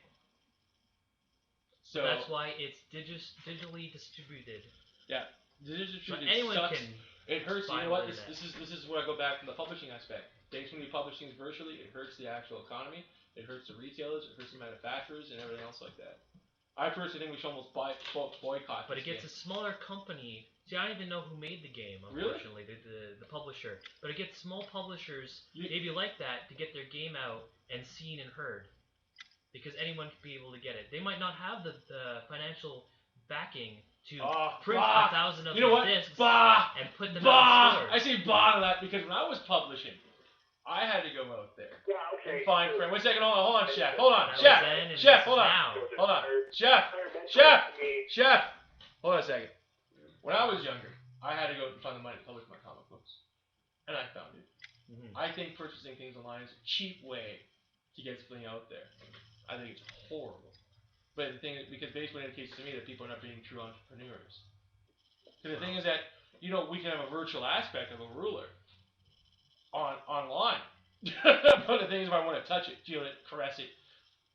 S1: So
S2: that's why it's digitally distributed.
S1: Yeah, digitally
S2: So
S1: distributed
S2: anyone
S1: sucks.
S2: can.
S1: It hurts. You
S2: buy
S1: know what?
S2: on the
S1: This is where I go back from the publishing aspect. Things when you publish things virtually, it hurts the actual economy. It hurts the retailers. It hurts the manufacturers and everything else like that. I personally think we should almost boycott.
S2: But it
S1: this
S2: gets
S1: game.
S2: a smaller company. See, I don't even know who made the game, unfortunately, the publisher. But it gets small publishers, maybe like that, to get their game out and seen and heard. Because anyone could be able to get it. They might not have the financial backing to print 1,000 of their discs and put them out in stores.
S1: I say bah to that because when I was publishing, I had to go out there.
S3: yeah, okay.
S1: And find friends. 1 second, hold on, Chef. Hold on,
S2: That was
S1: Chef.
S2: then and
S1: Chef,
S2: this
S1: hold
S2: is
S1: on.
S2: now.
S1: Hold on. Chef.
S3: Environmental
S1: Chef.
S3: to me,
S1: Chef. Hold on a second. When I was younger, I had to go and find the money to publish my comic books. And I found it.
S2: Mm-hmm.
S1: I think purchasing things online is a cheap way to get something out there. I think it's horrible. But the thing is, because basically it indicates to me that people are not being true entrepreneurs. Because the thing is that, we can have a virtual aspect of a ruler online. But the thing is, if I want to touch it, feel it, caress it,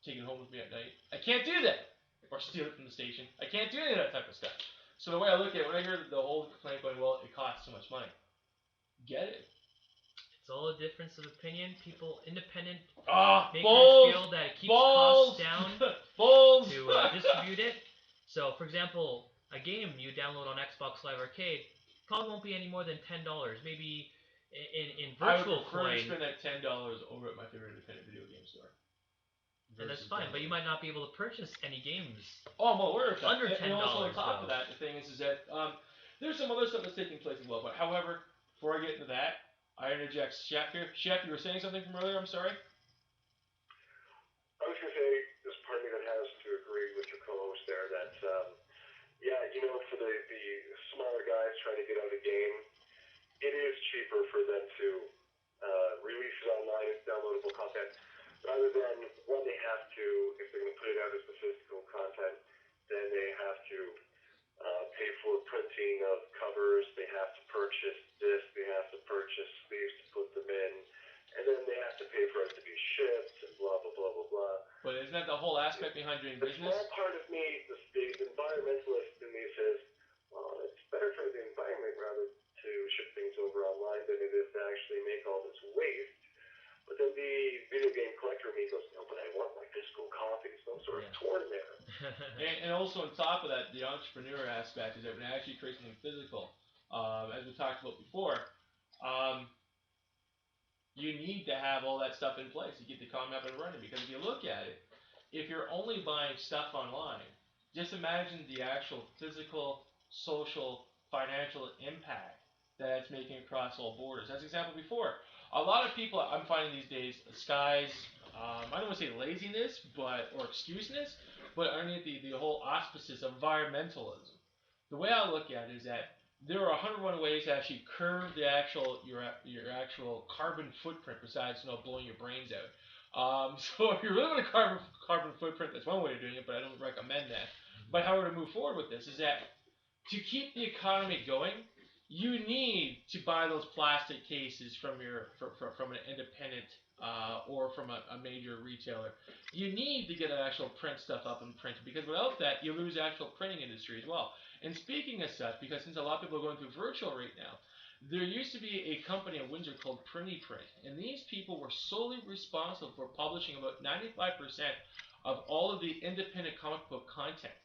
S1: take it home with me at night, I can't do that. Or steal it from the station. I can't do any of that type of stuff. So the way I look at it, when I hear the whole complaint going, well, it costs so much money. Get it.
S2: It's all a difference of opinion. People, independent makers
S1: balls,
S2: feel that it keeps
S1: balls,
S2: costs down
S1: balls.
S2: to distribute it. So, for example, a game you download on Xbox Live Arcade probably won't be any more than $10. Maybe in virtual
S1: I would prefer
S2: coin.
S1: to spend that $10 over at my favorite independent video game store.
S2: And that's fine, but you might not be able to purchase any games.
S1: Oh, I'm aware of that.
S2: Under $10.
S1: And also on top of that, the thing is that there's some other stuff that's taking place as well. But however, before I get into that, I interject Chef here. Chef, you were saying something from earlier. I'm sorry.
S3: I was going to say, there's part of me that has to agree with your co-host there that, for the smaller guys trying to get out a game, it is cheaper for them to release it online as downloadable content rather than when they have to, if they're going to put it out as the physical content, then they have to pay for printing of covers, they have to purchase this, they have to purchase sleeves to put them in, and then they have to pay for it to be shipped, and blah, blah, blah, blah, blah.
S1: But isn't that the whole aspect behind doing
S3: The
S1: business?
S3: small part of me, the environmentalist in me says, well, it's better for the environment rather to ship things over online than it is to actually make all this waste. But
S1: And also on top of that, the entrepreneur aspect is that when it actually creates something physical, as we talked about before, um, you need to have all that stuff in place to get the economy up and running. Because if you look at it, if you're only buying stuff online, just imagine the actual physical, social, financial impact that it's making across all borders. As an example before, a lot of people I'm finding these days, skies, I don't want to say laziness, but or excuseness, but underneath the whole auspices of environmentalism. The way I look at it is that there are 101 ways to actually curb the actual your actual carbon footprint besides blowing your brains out. So if you're really on a carbon footprint, that's one way of doing it, but I don't recommend that. But how we're to move forward with this is that to keep the economy going, you need to buy those plastic cases from from an independent or from a major retailer. You need to get an actual print stuff up and printed because without that, you lose the actual printing industry as well. And speaking of such, because since a lot of people are going through virtual right now, there used to be a company in Windsor called Printy Print, and these people were solely responsible for publishing about 95% of all of the independent comic book content.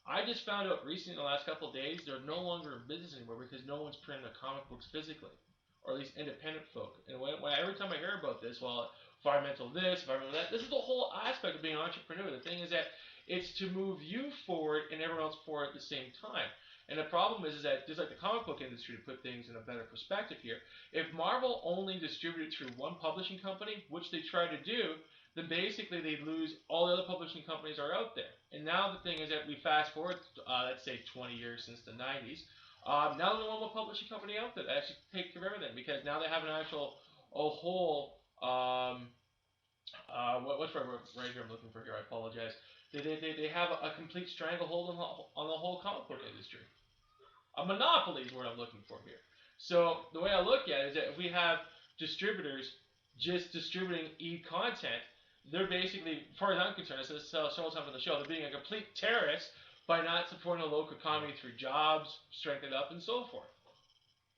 S1: I just found out recently in the last couple of days they're no longer in business anymore because no one's printing the comic books physically, or at least independent folk. And every time I hear about this, well, environmental this, environmental that, this is the whole aspect of being an entrepreneur. The thing is that it's to move you forward and everyone else forward at the same time. And the problem is that just like the comic book industry, to put things in a better perspective here, if Marvel only distributed through one publishing company, which they try to do, then basically they'd lose all the other publishing companies are out there. And now the thing is that we fast forward, let's say 20 years since the 90s. Now there's only one publishing company out there that actually take care of everything because now they have an actual, a whole, what's the right here I'm looking for here? I apologize. They have a complete stranglehold on the whole comic book industry. A monopoly is what I'm looking for here. So the way I look at it is that if we have distributors just distributing e-content, they're basically, as far as I'm concerned, as I said several times on the show, they're being a complete terrorist by not supporting the local economy through jobs, strengthen it up, and so forth.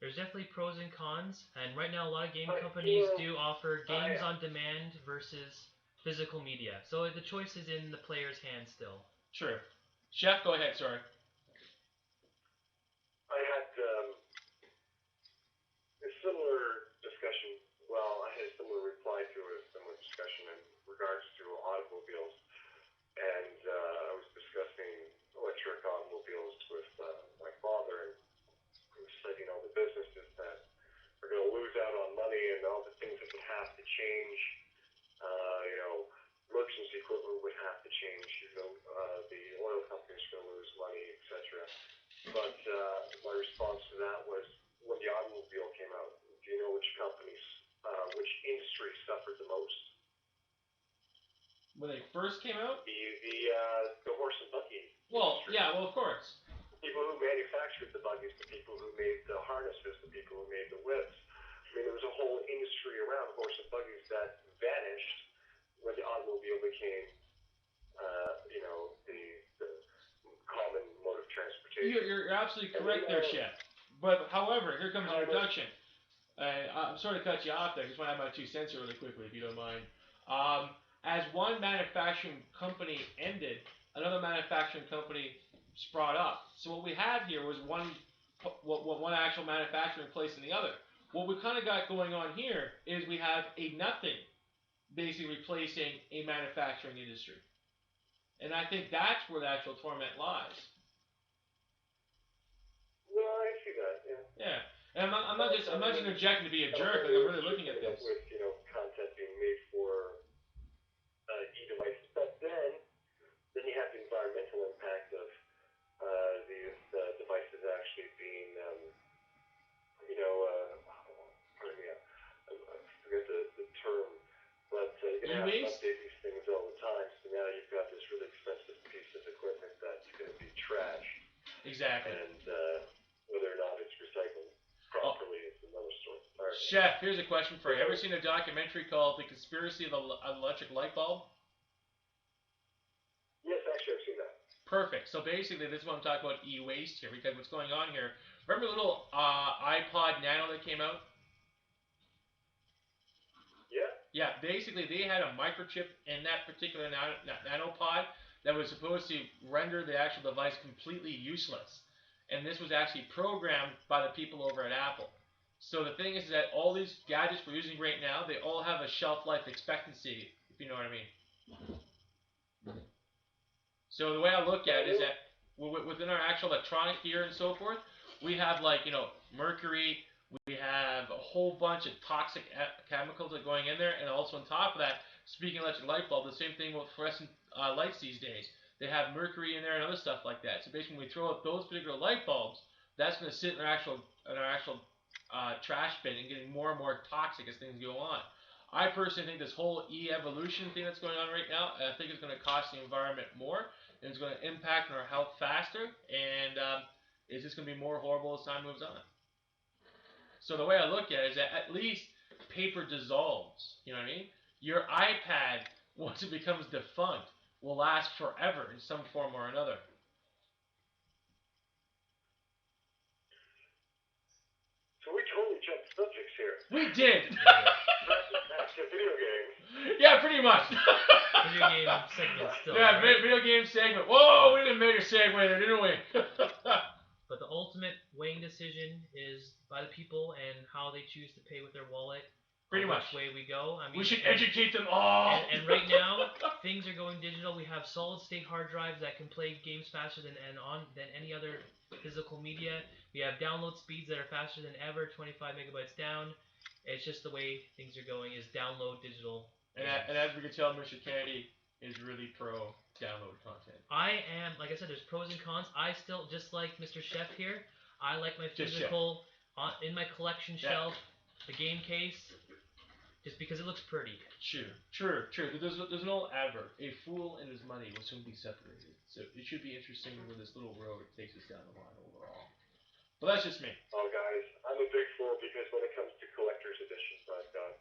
S2: There's definitely pros and cons, and right now a lot of game companies do offer games on demand versus physical media. So the choice is in the player's hands still.
S1: True. Chef, go ahead, sorry.
S3: I had a similar discussion. Well, I had a similar reply to a similar discussion in regards to automobiles, and I was discussing electric automobiles with my father, and he was citing all the businesses that are going to lose out on money and all the things that would have to change. Emergency equipment would have to change. The oil companies are going to lose money, etc. But my response to that was when the automobile came out, do you know which companies, which industry suffered the most?
S1: When they first came out?
S3: The horse and buggy
S1: Well,
S3: industry.
S1: yeah, well, of course.
S3: The people who manufactured the buggies, the people who made the harnesses, the people who made the whips. I mean, there was a whole industry around horse and buggies that vanished when the automobile became, the common mode of transportation.
S1: You're absolutely correct there, Chef. But however, here comes an introduction. I'm sorry to cut you off there. I just want to add my 2 cents here really quickly, if you don't mind. As one manufacturing company ended, another manufacturing company sprung up. So what we had here was one actual manufacturer replacing the other. What we kind of got going on here is we have a nothing basically replacing a manufacturing industry. And I think that's where the actual torment lies.
S3: No, I see that. Yeah.
S1: Yeah. And I'm not just interjecting to be a jerk. Like I'm really looking at this.
S3: With content being made for e-devices, but then you have the environmental impact of these devices actually being, pardon me, I forget the term, but you're going to have to update these things all the time. So now you've got this really expensive piece of equipment that's going to be trashed.
S1: Exactly.
S3: And whether or not it's recycled properly is another story.
S1: Chef, here's a question for you. Ever seen a documentary called The Conspiracy of the Electric Light Bulb?
S3: Yes, actually, I've seen that.
S1: Perfect. So basically, this is what I'm talking about e-waste here, because what's going on here, remember the little iPod Nano that came out?
S3: Yeah.
S1: Yeah, basically they had a microchip in that particular nanopod that was supposed to render the actual device completely useless. And this was actually programmed by the people over at Apple. So the thing is that all these gadgets we're using right now, they all have a shelf life expectancy, if you know what I mean. So the way I look at it is that within our actual electronic gear and so forth, we have like, mercury, we have a whole bunch of toxic chemicals that are going in there, and also on top of that, speaking of electric light bulb, the same thing with fluorescent lights these days. They have mercury in there and other stuff like that. So basically, when we throw out those particular light bulbs, that's going to sit in our actual trash bin and getting more and more toxic as things go on. I personally think this whole e-evolution thing that's going on right now, I think it's going to cost the environment more, and it's going to impact our health faster, and it's just going to be more horrible as time moves on. So the way I look at it is that at least paper dissolves. You know what I mean? Your iPad, once it becomes defunct, will last forever in some form or another.
S3: So we totally jumped subjects here.
S1: We did.
S3: Back to video games.
S1: Yeah, pretty much.
S2: Video game segment still.
S1: Yeah,
S2: right?
S1: video game segment. Whoa, we didn't make a segue there, didn't we?
S2: But the ultimate weighing decision is by the people and how they choose to pay with their wallet.
S1: Pretty much.
S2: Which way we go. I mean,
S1: We should educate them all.
S2: And right now, things are going digital. We have solid-state hard drives that can play games faster than any other physical media. We have download speeds that are faster than ever, 25 megabytes down. It's just the way things are going. Is download digital.
S1: And as we can tell, Mr. Kennedy is really pro download content.
S2: I am, like I said, there's pros and cons. I still, just like Mr. Chef here, I like my physical in my collection shelf, the game case, just because it looks pretty.
S1: True. There's an old advert. A fool and his money will soon be separated. So it should be interesting where this little road takes us down the line overall. But that's just me.
S3: Oh, guys, I'm a big fool because when it comes to collector's editions, I've got,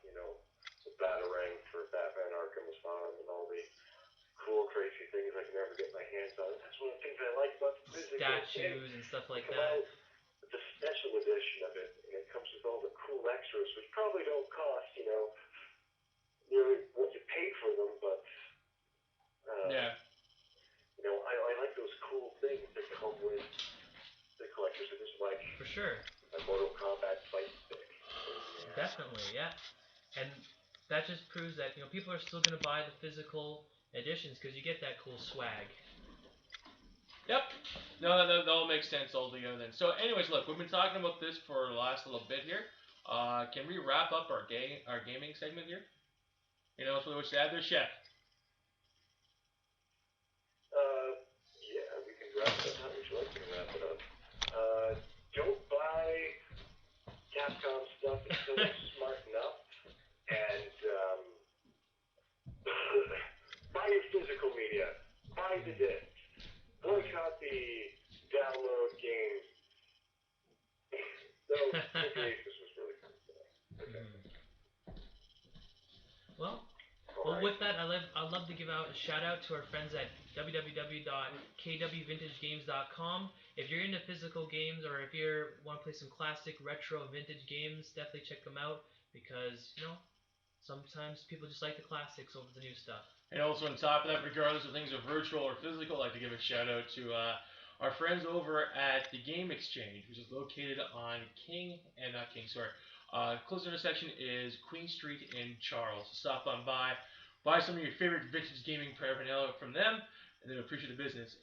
S3: the Batarang for Batman Arkham Asylum and all the cool, crazy things I can never get my hands on. That's one of the things I like about the physical
S2: Statues and stuff like
S3: come
S2: that.
S3: out with the special edition of it, and it comes with all the cool extras, which probably don't cost, nearly what you paid for them, but, I like those cool things that come with the collector's edition, like
S2: For sure.
S3: a Mortal Kombat fight stick.
S2: Definitely, yeah. And that just proves that people are still gonna buy the physical editions because you get that cool swag.
S1: Yep. No, that all makes sense altogether then. So, anyways, look, we've been talking about this for the last little bit here. Can we wrap up our gaming segment here? So what's to add there, Chef?
S3: Yeah, we can wrap it up. How would you like to wrap it up? Don't buy Capcom stuff until it's smart enough, and buy your physical media. Buy the disc. Boycott the download games. So, this was really fun today. Okay.
S2: Well, with that, I'd love to give out a shout out to our friends at www.kwvintagegames.com. If you're into physical games or if you want to play some classic retro vintage games, definitely check them out because, sometimes people just like the classics over the new stuff.
S1: And also on top of that, regardless of things are virtual or physical, I'd like to give a shout out to our friends over at the Game Exchange, which is located on close intersection is Queen Street in Charles. So stop on by, buy some of your favorite vintage gaming paraphernalia from them, and they appreciate the business.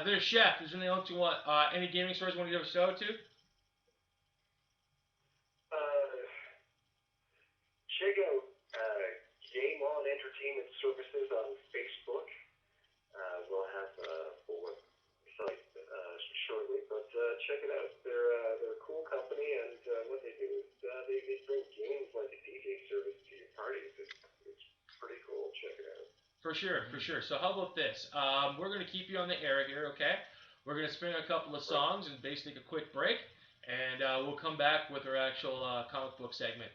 S1: There's Chef. Is there anything else you want? Any gaming stores you want to give a shout out to?
S3: Check out Game On Entertainment Services on Facebook. We'll have a full site shortly, but check it out. They're a cool company, and what they do is they bring games like a DJ service to your parties. It's pretty cool. Check it out.
S1: For sure. So how about this? We're going to keep you on the air here, okay? We're going to spin a couple of songs and basically take a quick break, and we'll come back with our actual comic book segment.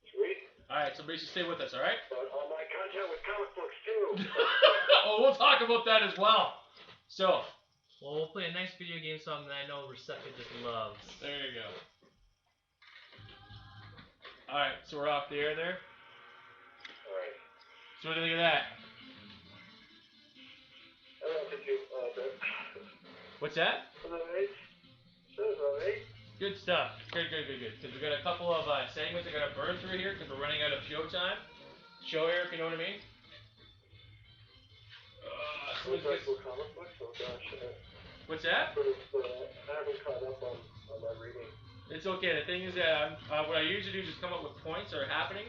S3: Sweet.
S1: Alright, so basically stay with us, alright?
S3: But all my content with comic books, too.
S1: Oh, we'll talk about that as well. So.
S2: Well, we'll play a nice video game song that I know Recepta just loves.
S1: There you go. Alright, so we're off the air there.
S3: Alright.
S1: So what do you think of that?
S3: Did you, that,
S1: What's that?
S3: alright. Sounds alright.
S1: Good stuff. Good. Because we got a couple of segments that got to burn through here because we're running out of show time. Show here, if you know what I mean.
S3: We talked about comic books? Oh gosh,
S1: What's that?
S3: I haven't caught up on my reading.
S1: It's okay. The thing is that what I usually do is just come up with points that are happening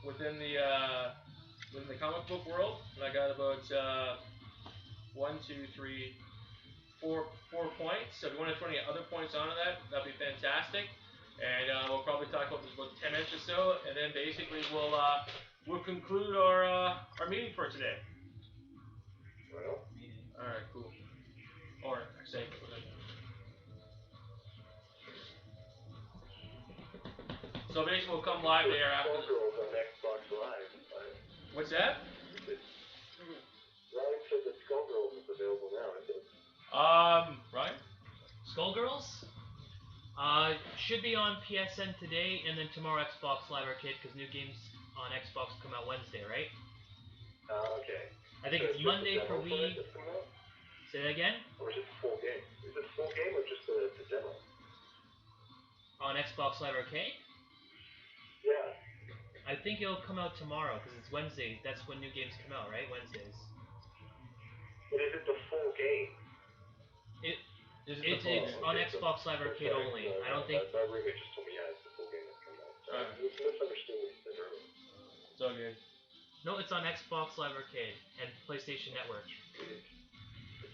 S1: within the comic book world, and I got about 1, 2, 3, 4 points. So if you want to throw any other points onto that, that'd be fantastic. And we'll probably talk about this about 10 minutes or so, and then basically we'll conclude our meeting for today.
S3: Well,
S1: All right, cool. Or segment. So basically, we'll come live there after.
S3: Skullgirls on Xbox Live.
S1: What's that?
S3: Ryan said that Skullgirls is available now, is it?
S1: Right?
S2: Skullgirls? Should be on PSN today, and then tomorrow Xbox Live Arcade, because new games on Xbox come out Wednesday, right?
S3: Okay.
S2: I think
S3: So
S2: it's Monday for Wii. Say that again?
S3: Or is it the full game? Is it the full game or just the demo?
S2: On Xbox Live Arcade?
S3: Yeah.
S2: I think it'll come out tomorrow, because it's Wednesday. That's when new games come out, right? Wednesdays.
S3: But is it the full game?
S2: It's on Xbox Live Arcade only. I don't think.
S3: My roommate just told me, yeah, it's the full game that's coming out. So I misunderstood what you said earlier.
S1: It's all good.
S2: No, it's on Xbox Live Arcade and PlayStation Network.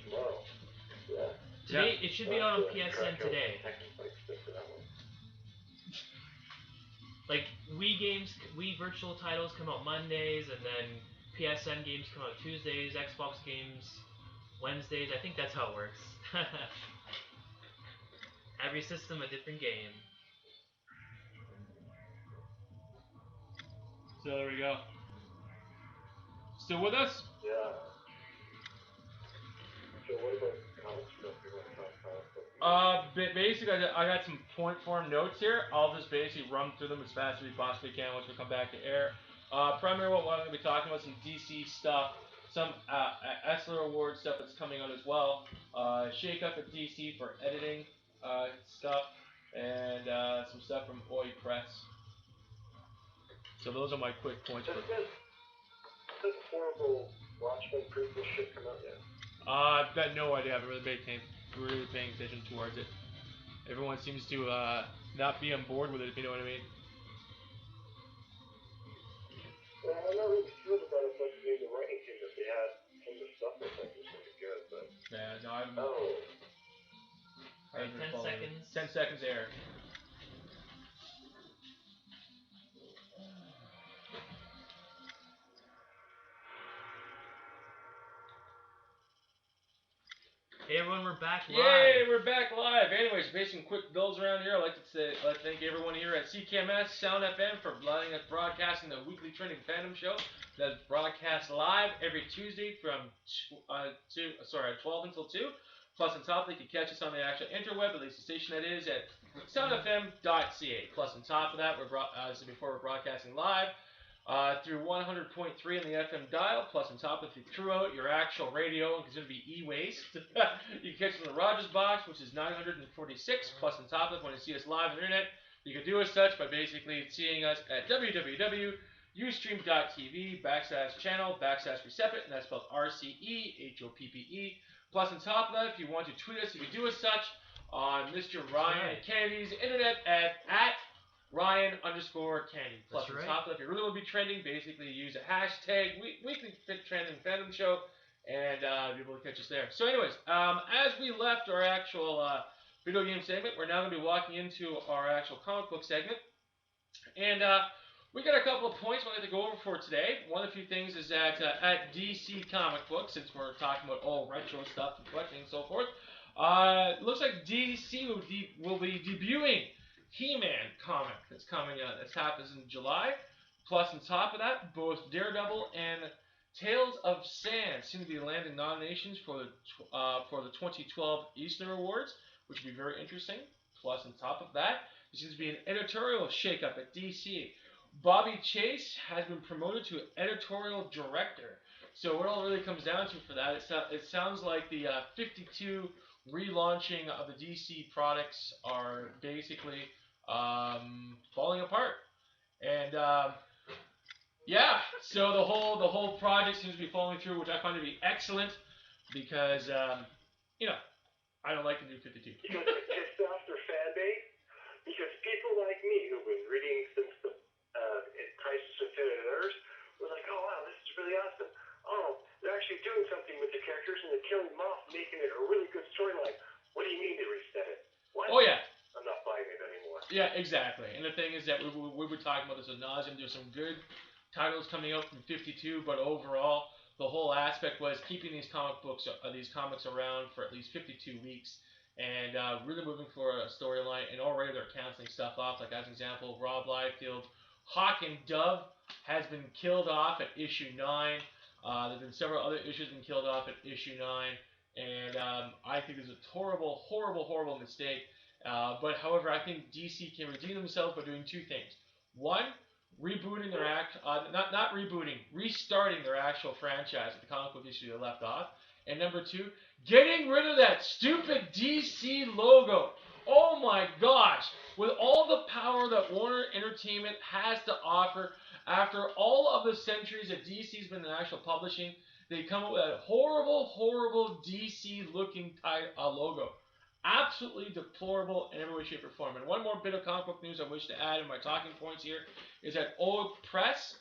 S3: Tomorrow. Yeah.
S2: Today, it should be out on PSN today. Like, Wii virtual titles come out Mondays, and then PSN games come out Tuesdays, Xbox games Wednesdays. I think that's how it works. Every system a different game.
S1: So there we go. Still with us?
S3: Yeah. So what about comic stuff? You want to talk comic stuff?
S1: Basically, I got some point form notes here. I'll just basically run through them as fast as we possibly can once we come back to air. Primarily, what I'm going to be talking about some DC stuff, some Essler Award stuff that's coming out as well. Shake up at DC for editing stuff, and some stuff from Oi Press. So those are my quick points.
S3: Does this horrible Watchmen prequel shit come out yet?
S1: I've got no idea. I haven't really been paying attention towards it. Everyone seems to not be on board with it, if you know what I mean.
S3: Well, I'm not really thrilled about it, but I mean, the writing team that they had, some of the stuff I think was really good, but...
S1: Yeah, no, I'm...
S2: Alright, 10 seconds.
S1: 10 seconds air.
S2: Hey everyone, we're back live.
S1: Yay, we're back live. Anyways, based some quick bills around here. I'd like to thank everyone here at CKMS Sound FM for letting us broadcasting the weekly trending fandom show that's broadcast live every Tuesday from 12 until 2. Plus, on top of that, you can catch us on the actual interweb, at least the station that is, at soundfm.ca. Plus, on top of that, before we're broadcasting live, through 100.3 on the FM dial, plus on top, if you threw out your actual radio, it's going to be e-waste, you can catch us on the Rogers box, which is 946, plus on top of it, when you see us live on the internet, you can do as such by basically seeing us at www.ustream.tv/channel/Recept, and that's spelled RCEHOPPE. Plus on top of that, if you want to tweet us, you can do as such on Mr. Ryan Kennedy's internet at Ryan_Candy. Plus, on top of that, if you really want to be trending, basically use a hashtag weekly fit trending fandom show, and be able to catch us there. So, anyways, as we left our actual video game segment, we're now going to be walking into our actual comic book segment, and we got a couple of points we'd like to go over for today. One of the few things is that at DC Comic Book, since we're talking about all retro stuff and collecting and so forth, looks like DC will be debuting He-Man comic that's coming out. This happens in July. Plus, on top of that, both Daredevil and Tales of Sand seem to be landing nominations for the 2012 Eisner Awards, which would be very interesting. Plus, on top of that, there seems to be an editorial shakeup at DC. Bobby Chase has been promoted to editorial director. So what it all really comes down to for that, it sounds like the 52 relaunching of the DC products are basically falling apart. And yeah, so the whole project seems to be falling through, which I find to be excellent because you know I don't like the new 52.
S3: Because it pissed off their fan base. Because people like me who've been reading since the Crisis of Infinite Earths was like, oh wow, this is really awesome. Oh, they're actually doing something with the characters and they're killing them off, making it a really good storyline. What do you mean they reset it? What?
S1: Oh yeah.
S3: I'm not buying it anymore.
S1: Yeah, exactly. And the thing is that we were talking about this ad nauseum. There's some good titles coming out from 52, but overall, the whole aspect was keeping these comics around for at least 52 weeks, and really moving for a storyline. And already they're canceling stuff off. Like as an example, Rob Liefeld, Hawk and Dove has been killed off at issue 9. There've been several other issues been killed off at issue 9, and I think this is a horrible, horrible, horrible mistake. But however, I think DC can redeem themselves by doing two things. One, rebooting their not rebooting, restarting their actual franchise with the comic book issue they left off. And number two, getting rid of that stupid DC logo. Oh my gosh! With all the power that Warner Entertainment has to offer, after all of the centuries that DC's been in actual publishing, they come up with that horrible, horrible DC-looking logo. Absolutely deplorable in every way, shape, or form. And one more bit of comic book news I wish to add in my talking points here is that Oi Press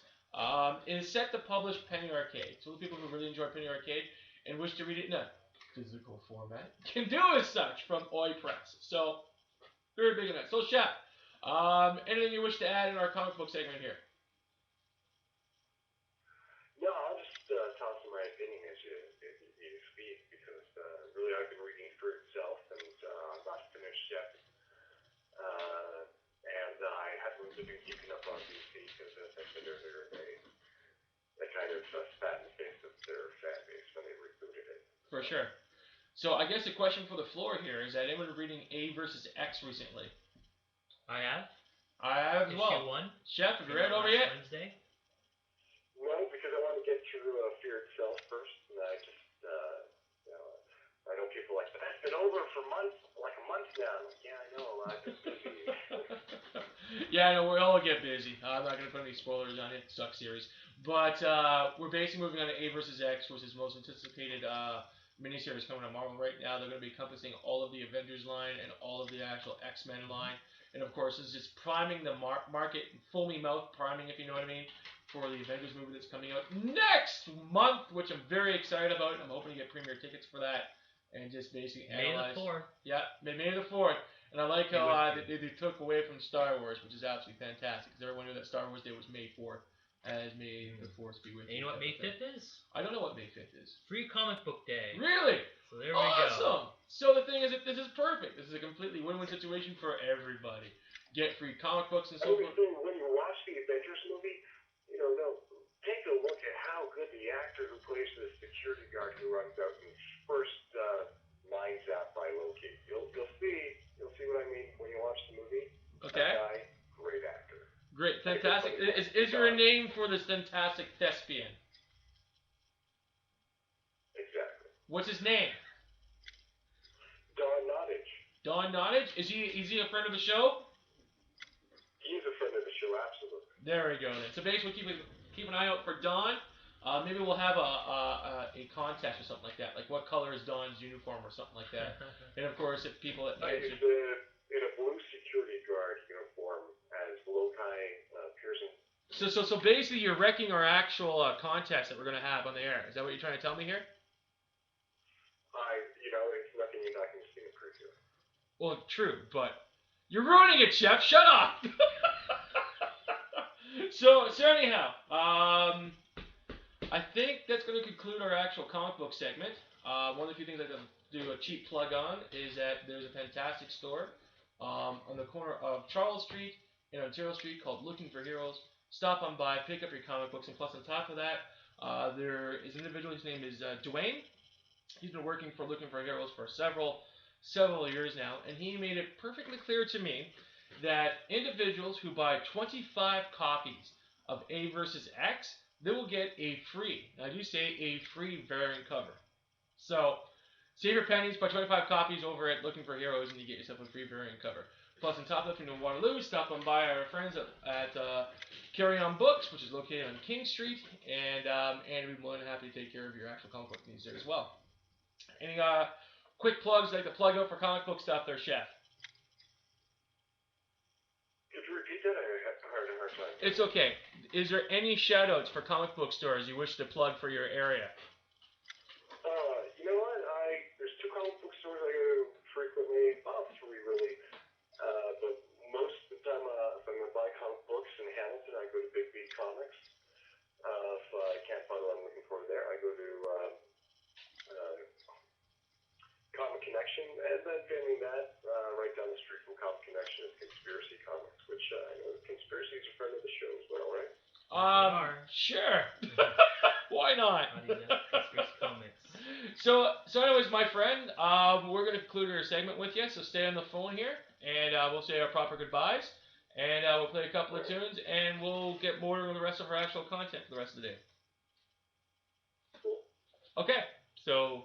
S1: is set to publish Penny Arcade. So the people who really enjoy Penny Arcade and wish to read it in a physical format can do as such from Oi Press. So, very big event. So, Chef, anything you wish to add in our comic book segment here?
S3: No, I'll just toss in my opinion as you speak because really I've been reading for itself and I'm not finished yet. And I haven't really been keeping up on DC because as I said earlier, they kind of spat in the face of their fan base when they rebooted it.
S1: For sure. So I guess the question for the floor here is that anyone reading A versus X recently?
S2: I have.
S1: I have as well.
S2: Issue 1.
S1: Chef, have you read it over yet?
S2: Wednesday.
S3: No, because I want to get through Fear Itself first, and I just, I know people like, but that's been over for months, like a month now. I'm like, yeah, I know, I've been busy.
S1: Yeah, I know, we all get busy. I'm not going to put any spoilers on it. It sucks series. But we're basically moving on to A versus X, which is the most anticipated miniseries coming on Marvel right now. They're going to be encompassing all of the Avengers line and all of the actual X-Men line. And of course, this is just priming the market, foamy mouth priming, if you know what I mean, for the Avengers movie that's coming out next month, which I'm very excited about. I'm hoping to get premiere tickets for that and just basically analyze.
S2: May the 4th.
S1: Yeah, May the 4th. And I like how they took away from Star Wars, which is absolutely fantastic, because everyone knew that Star Wars Day was May 4th, as May the 4th be with you.
S2: And you know what May 5th is?
S1: I don't know what May 5th is.
S2: Free Comic Book Day.
S1: Really?
S2: So there we go.
S1: Awesome! So the thing is that this is perfect. This is a completely win-win situation for everybody. Get free comic books and so forth.
S3: When you watch the Avengers movie, take a look at how good the actor who plays the security guard who runs out and first mind zap by Loki. You'll see what I mean when you watch the movie.
S1: Okay.
S3: That guy, great actor.
S1: Great, fantastic. Is there a name for this fantastic thespian?
S3: Exactly.
S1: What's his name?
S3: Don Nottage.
S1: Don Nottage? Is he a friend of the show?
S3: He's a friend of the show, absolutely.
S1: There we go then. So basically keep an eye out for Don. Maybe we'll have a contest or something like that. Like what color is Don's uniform or something like that. And of course, if people that
S3: He's in a blue security guard uniform as low-tie piercing.
S1: So basically, you're wrecking our actual contest that we're gonna have on the air. Is that what you're trying to tell me here?
S3: It's nothing you're not going to see in preview.
S1: Well, true, but you're ruining it, Chef. Shut up. So anyhow, I think that's going to conclude our actual comic book segment. One of the few things I can do a cheap plug on is that there's a fantastic store on the corner of Charles Street and Ontario Street called Looking for Heroes. Stop on by, pick up your comic books, and plus on top of that, there is an individual whose name is Dwayne. He's been working for Looking for Heroes for several years now, and he made it perfectly clear to me that individuals who buy 25 copies of A versus X they will get a free, and I do say a free variant cover. So, save your pennies, buy 25 copies over at Looking for Heroes, and you get yourself a free variant cover. Plus, on top of that, if you Waterloo, stop on by our friends at Carry On Books, which is located on King Street, and we'd be more than happy to take care of your actual comic book needs there as well. Any quick plugs like to plug out for comic book stuff there, Chef?
S3: Could you repeat that? I heard a hard time.
S1: It's okay. Is there any shout-outs for comic book stores you wish to plug for your area?
S3: You know what? There's 2 comic book stores I go to frequently. Well, 3 really. But most of the time, if I'm going to buy comic books in Hamilton, I go to Big B Comics. If I can't find what I'm looking for there, I go to Comic Connection, and then failing that, right down the street from Comic Connection is Conspiracy Comics, which I know Conspiracy is a friend of the show as well, right?
S1: Sure. Why not?
S2: Conspiracy Comics.
S1: So anyways, my friend, we're going to conclude our segment with you, so stay on the phone here, and we'll say our proper goodbyes, and we'll play a couple of tunes, and we'll get more of the rest of our actual content for the rest of the day.
S3: Cool.
S1: Okay, so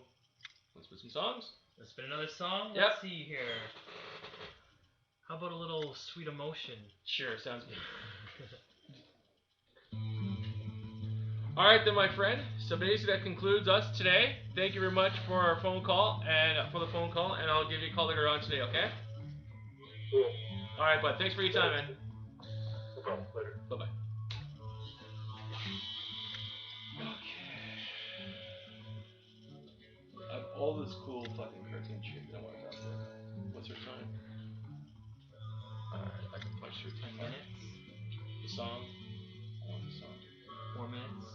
S1: let's put some songs.
S2: Let's spin another song.
S1: Yep.
S2: Let's see here. How about a little Sweet Emotion?
S1: Sure, sounds good. Alright then, my friend. So basically that concludes us today. Thank you very much for our phone call and I'll give you a call later on today, okay?
S3: Cool.
S1: Alright, bud. Thanks for your time, man.
S3: No problem. Later.
S1: Bye-bye. I have all this cool fucking cartoon shit that I want to talk about. What's her time? Alright, I can punch her
S2: 10 minutes.
S1: The song. I want the song.
S2: 4 minutes.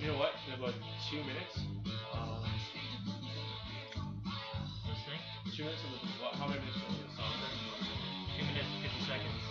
S1: You know what? In about 2 minutes.
S2: Listening?
S1: 2 minutes of the how many minutes of the song?
S2: 2 minutes, 50 seconds.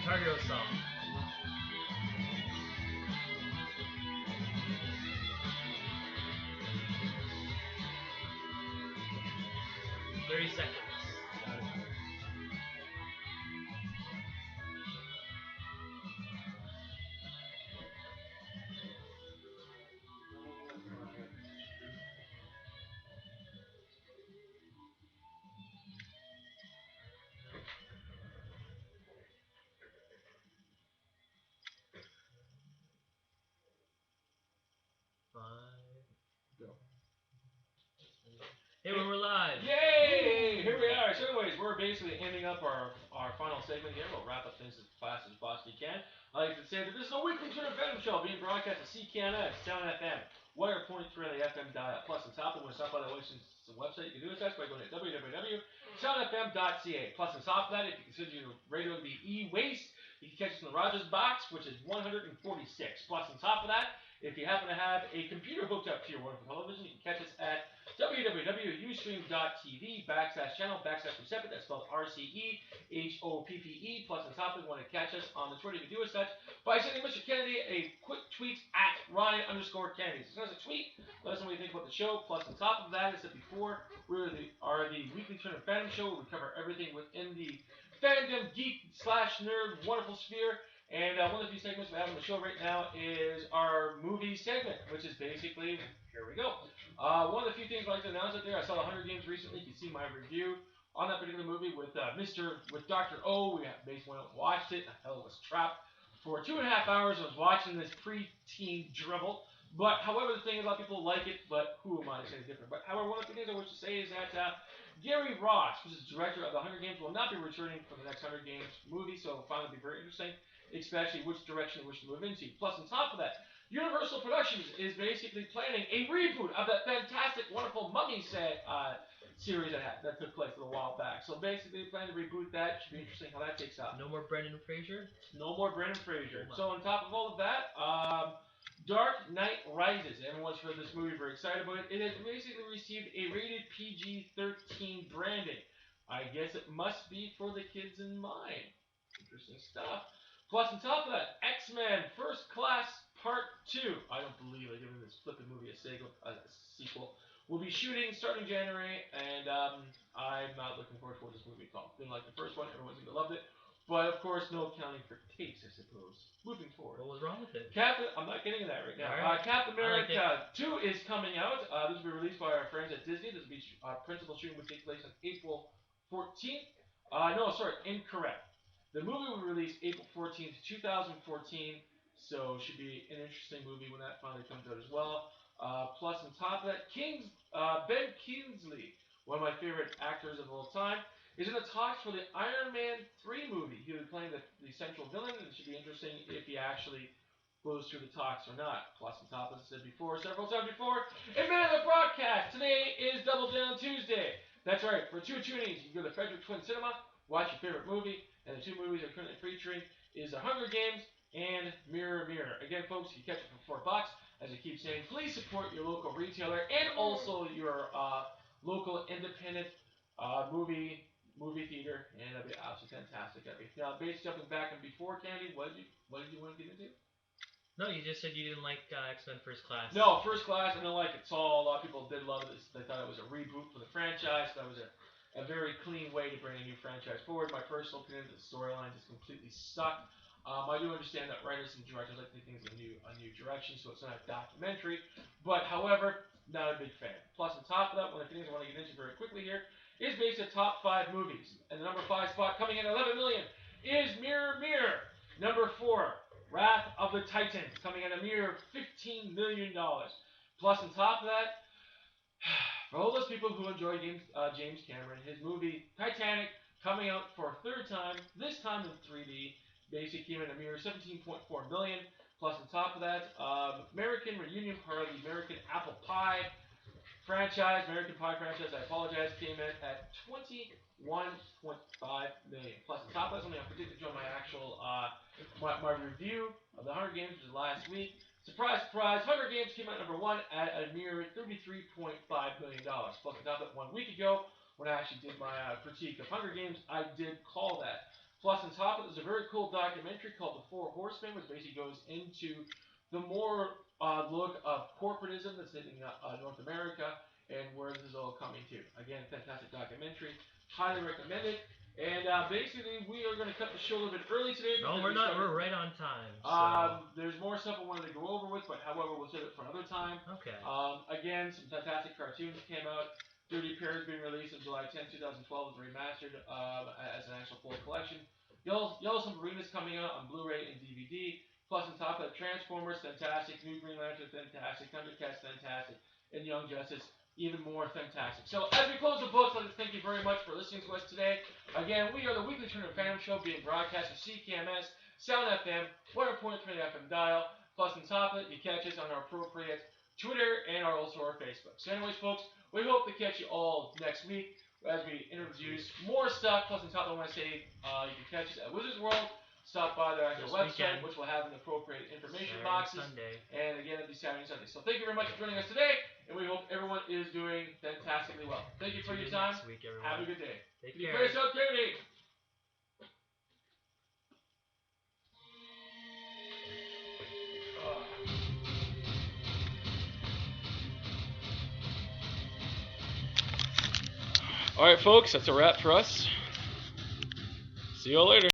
S2: Guitar Hero song. "30 seconds." Got it. Hey, we're live.
S1: Yay! Here we are. So anyways, we're basically ending up our final segment here. We'll wrap up things as fast as possibly can. I like to say that this is a weekly Twitter Venom show being broadcast at CKMX, Sound FM, Wire Point through the FM dial. Plus, on top of it, when stop by the website, you can do this by going to www.soundfm.ca. Plus, on top of that, if you consider your radio to be e-waste, you can catch us in the Rogers box, which is 146. Plus, on top of that, if you happen to have a computer hooked up to your wonderful television, you can catch us at www.ustream.tv/channel/Recept. That's spelled RCEHOPPE. Plus, on top of it, want to catch us on the Twitter, you can do as such by sending Mr. Kennedy a quick tweet at Ryan_Kennedy. So send us a tweet, let us know what you think about the show. Plus, on top of that, as I said before, we are the weekly Turn of Fandom show where we cover everything within the fandom, geek/nerd, wonderful sphere. And one of the few segments we have on the show right now is our movie segment, which is basically, here we go. One of the few things I'd like to announce out there, I saw the Hunger Games recently. You can see my review on that particular movie with Dr. O. We basically went out and watched it. Hell, was trapped for 2.5 hours. I was watching this pre-teen dribble. But however, the thing is, a lot of people like it, but who am I to say it's different? But however, one of the things I wish to say is that Gary Ross, who's the director of the Hunger Games, will not be returning for the next Hunger Games movie, so it'll finally be very interesting, especially which direction they wish to move into. Plus, on top of that, Universal Productions is basically planning a reboot of that fantastic, wonderful Mummy series that took place a little while back. So basically, they plan to reboot that. Should be interesting how that takes off.
S2: No more Brendan Fraser?
S1: No more Brendan Fraser. So on top of all of that, Dark Knight Rises. Everyone's heard this movie, very excited about it. It has basically received a rated PG-13 branding. I guess it must be for the kids in mind. Interesting stuff. Plus, on top of that, X-Men First Class Part 2. I don't believe I've given this flipping movie a sequel. We'll be shooting starting January, and I'm not looking forward to what this movie called. Didn't like the first one, everyone's gonna love it. But of course, no accounting for taste, I suppose. Moving forward.
S2: What was wrong with it?
S1: I'm not getting into that right now.
S2: Right.
S1: Captain America 2 is coming out. This will be released by our friends at Disney. This will be principal shooting will take place on April 14th. Incorrect. The movie will be released April 14th, 2014. So should be an interesting movie when that finally comes out as well. Plus, on top of that, Ben Kingsley, one of my favorite actors of all time, is in the talks for the Iron Man 3 movie. He will be playing the central villain, and it should be interesting if he actually goes through the talks or not. Plus, on top, as I said before, several times before, in the broadcast, today is Double Down Tuesday. That's right, for 2 tunings, you can go to Frederick Twin Cinema, watch your favorite movie, and the 2 movies are currently featuring is The Hunger Games and Mirror Mirror. Again, folks, you catch it for $4. As I keep saying, please support your local retailer and also your local independent movie theater, and that'd be absolutely fantastic. Now, base jumping back and before Candy, what did you want to get into?
S2: No, you just said you didn't like X-Men First Class.
S1: No, First Class, I don't like it. A lot of people did love it. They thought it was a reboot for the franchise. That was a very clean way to bring a new franchise forward. My personal opinion, the storyline just completely sucked. I do understand that writers and directors like to take things in a new direction, so it's not a documentary. But however, not a big fan. Plus, on top of that, one of the things I want to get into very quickly here is based on top 5 movies. And the number 5 spot coming in at 11 million is Mirror Mirror. Number 4, Wrath of the Titans, coming at a mere $15 million. Plus, on top of that, for all those people who enjoy James Cameron, his movie Titanic, coming out for a 3rd time, this time in 3D, basically came in a mere $17.4 million. Plus, on top of that, American Reunion, part of the American Apple Pie franchise, I apologize, came in at $21.5 million. Plus, on top of that, something I predicted during my actual my review of the Hunger Games, which was last week. Surprise, surprise, Hunger Games came out number 1 at a mere $33.5 million. Plus, on top of that, 1 week ago, when I actually did my critique of Hunger Games, I did call that. Plus, on top of it, there's a very cool documentary called The Four Horsemen, which basically goes into the more look of corporatism that's hitting North America and where this is all coming to. Again, fantastic documentary. Highly recommend it. And basically, we are going to cut the show a little bit early today.
S2: No, we're not. We're right on time.
S1: There's more stuff I wanted to go over with, but however, we'll save it for another time.
S2: Okay.
S1: Again, some fantastic cartoons came out. Dirty Pair is being released on July 10, 2012, is remastered as an actual full collection. Yellow Submarine is coming out on Blu-ray and DVD. Plus, on top of that, Transformers, fantastic. New Green Lantern, fantastic. Thundercats, fantastic. And Young Justice, even more fantastic. So, as we close the books, I'd like to thank you very much for listening to us today. Again, we are the weekly Turner Phantom Show being broadcast on CKMS, Sound FM, 100.3 FM dial. Plus, on top of it, you catch us on our appropriate Twitter and also our Facebook. So, anyways, folks, we hope to catch you all next week as we introduce more stuff. Plus, on top of it, I want to say you can catch us at Wizards World. Stop by their actual website, which will have an appropriate information boxes.
S2: Sunday.
S1: And again, it'll be Saturday and Sunday. So thank you very much for joining us today, and we hope everyone is doing fantastically well. Thank you for your time.
S2: Next week, everyone.
S1: Have a good day.
S2: Take
S1: Can you
S2: care.
S1: play us out, Kennedy? All right, folks, that's a wrap for us. See you all later.